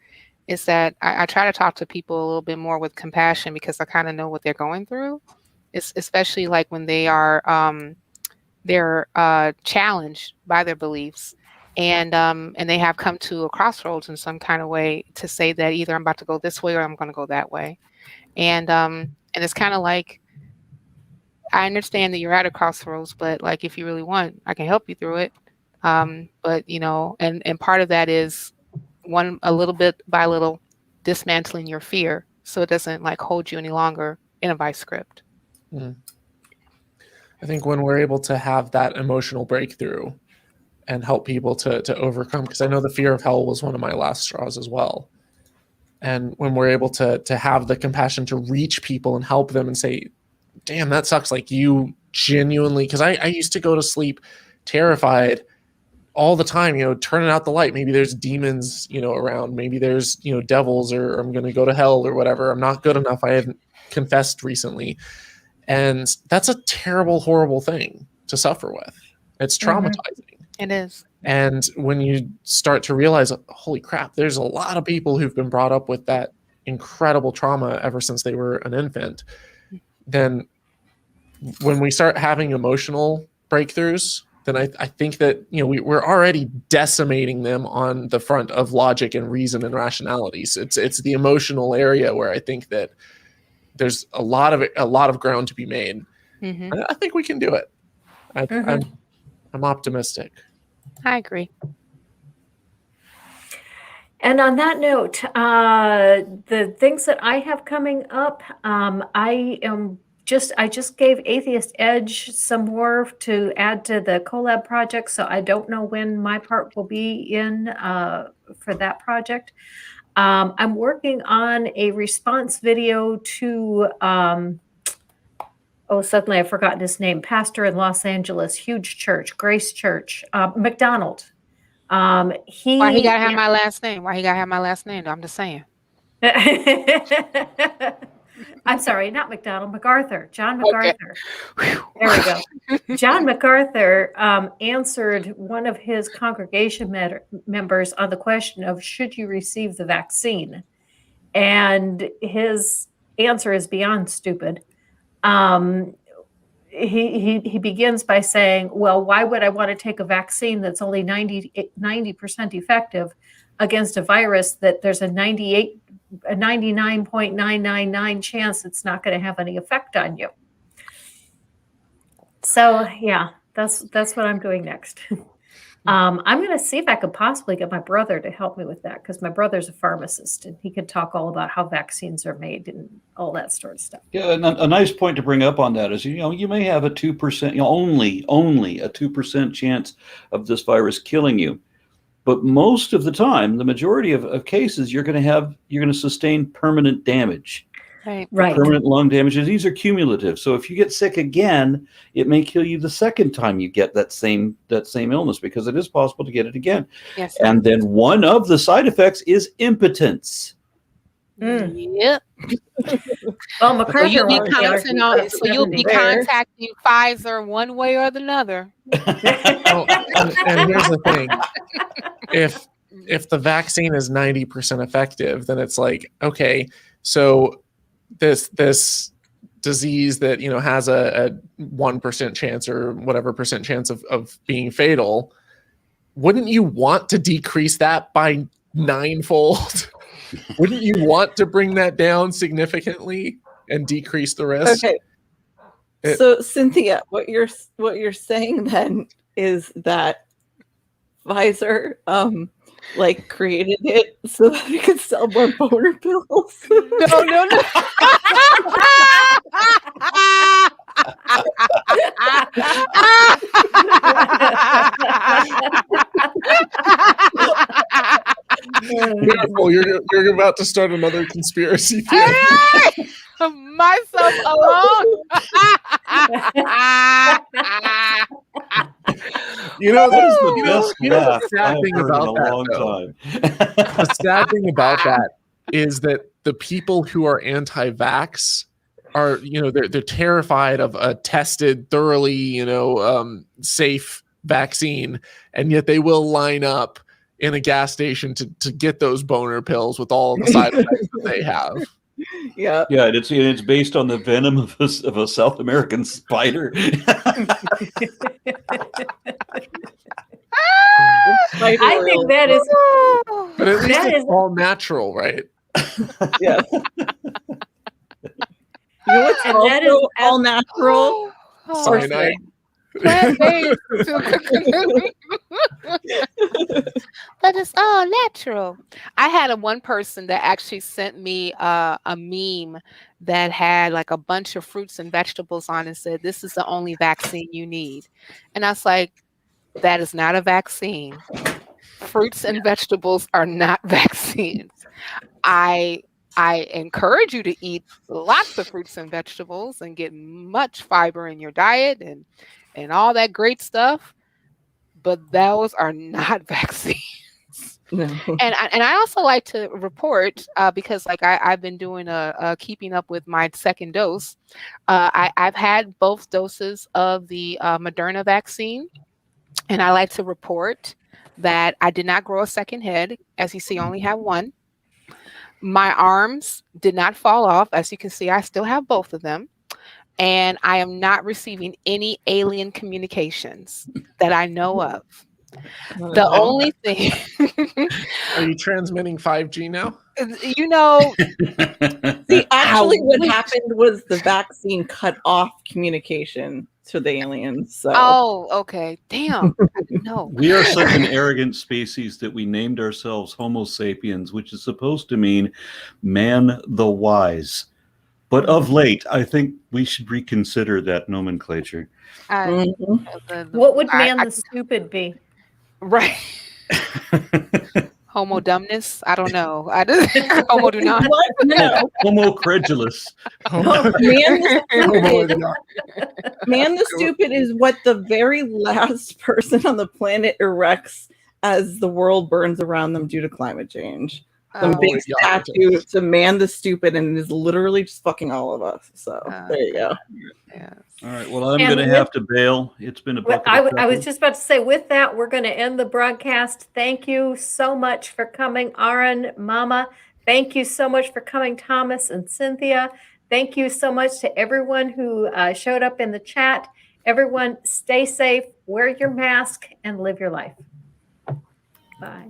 is that I try to talk to people a little bit more with compassion because I kind of know what they're going through. It's especially like when they are they're challenged by their beliefs, and they have come to a crossroads in some kind of way to say that either I'm about to go this way or I'm going to go that way, and it's kind of like, I understand that you're at a crossroads, but like if you really want, I can help you through it. But and part of that is a little bit by little dismantling your fear so it doesn't like hold you any longer in a vice script. I think when we're able to have that emotional breakthrough and help people to overcome, because I know the fear of hell was one of my last straws as well. And when we're able to have the compassion to reach people and help them and say, damn, that sucks. Like you genuinely, because I used to go to sleep terrified all the time, turning out the light. Maybe there's demons, around. Maybe there's, devils, or I'm going to go to hell or whatever. I'm not good enough. I haven't confessed recently. And that's a terrible, horrible thing to suffer with. It's traumatizing. It is. And when you start to realize, holy crap, there's a lot of people who've been brought up with that incredible trauma ever since they were an infant, then when we start having emotional breakthroughs, then I think that we're already decimating them on the front of logic and reason and rationalities. It's the emotional area where I think that there's a lot of ground to be made. Mm-hmm. I think we can do it. I'm optimistic. I agree. And on that note, the things that I have coming up, I just gave Atheist Edge some more to add to the collab project, so I don't know when my part will be in for that project. I'm working on a response video to, suddenly I've forgotten his name, pastor in Los Angeles, huge church, Grace Church, McDonald. Why he gotta have my last name? Why he gotta have my last name? I'm just saying. I'm sorry, not McDonald, MacArthur. John Okay. MacArthur. There we go. John MacArthur answered one of his congregation members on the question of should you receive the vaccine, and his answer is beyond stupid. He begins by saying, well, why would I want to take a vaccine that's only 90% effective against a virus that there's a 99.999 chance it's not going to have any effect on you? So yeah, that's what I'm doing next. I'm going to see if I could possibly get my brother to help me with that, because my brother's a pharmacist and he could talk all about how vaccines are made and all that sort of stuff. Yeah, and a nice point to bring up on that is, you may have a 2%, only a 2% chance of this virus killing you. But most of the time, the majority of cases, you're going to sustain permanent damage. Right. Permanent lung damage. These are cumulative. So if you get sick again, it may kill you the second time you get that same illness, because it is possible to get it again. Yes. And then one of the side effects is impotence. Yep. Well, MacArthur So you'll be already argued about contacting Pfizer one way or the other. And here's the thing: if the vaccine is 90% effective, then it's like, okay, so this disease that has a 1% chance or whatever percent chance of being fatal, wouldn't you want to decrease that by 9-fold? Wouldn't you want to bring that down significantly and decrease the risk? Okay. So Cynthia, what you're saying then is that Pfizer created it so that they could sell more boner pills. No. Careful, you're about to start another conspiracy theory. Myself alone. That is the best laugh the sad I've thing heard in about a that, long though? time. The sad thing about that is that the people who are anti-vax are, they're terrified of a tested, thoroughly, safe vaccine, and yet they will line up in a gas station to get those boner pills with all of the side effects that they have. Yeah. Yeah, and it's based on the venom of a South American spider. I think that is But at least That it's is- all natural, right? Yes. You know what's And that is also all natural? Cyanide. Plant-based. But it's all natural. I had one person that actually sent me a meme that had like a bunch of fruits and vegetables on it and said, "This is the only vaccine you need." And I was like, that is not a vaccine. Fruits and vegetables are not vaccines. I encourage you to eat lots of fruits and vegetables and get much fiber in your diet and all that great stuff, but those are not vaccines. No. And I also like to report because I've been doing a keeping up with my second dose. I've had both doses of the Moderna vaccine, and I like to report that I did not grow a second head. As you see, I only have one. My arms did not fall off. As you can see, I still have both of them. And I am not receiving any alien communications that I know of. The only thing, Are you transmitting 5G now? See, actually, what happened was the vaccine cut off communication to the aliens. So. Oh, okay. Damn. No. We are such an arrogant species that we named ourselves Homo sapiens, which is supposed to mean man the wise. But of late, I think we should reconsider that nomenclature. what would man the stupid be? Right. Homo dumbness? I don't know. Homo do not. What? No. Homo credulous. Man the stupid is what the very last person on the planet erects as the world burns around them due to climate change. Some Oh, big the statue to man the stupid, and it is literally just fucking all of us. So there you go. yeah. All right. Well, I'm And going to with- have to bail. It's been a Well, bucket of I was chuckles. just about to say, with that, we're going to end the broadcast. Thank you so much for coming, Aaron, Mama. Thank you so much for coming, Thomas and Cynthia. Thank you so much to everyone who showed up in the chat. Everyone, stay safe, wear your mask, and live your life. Bye.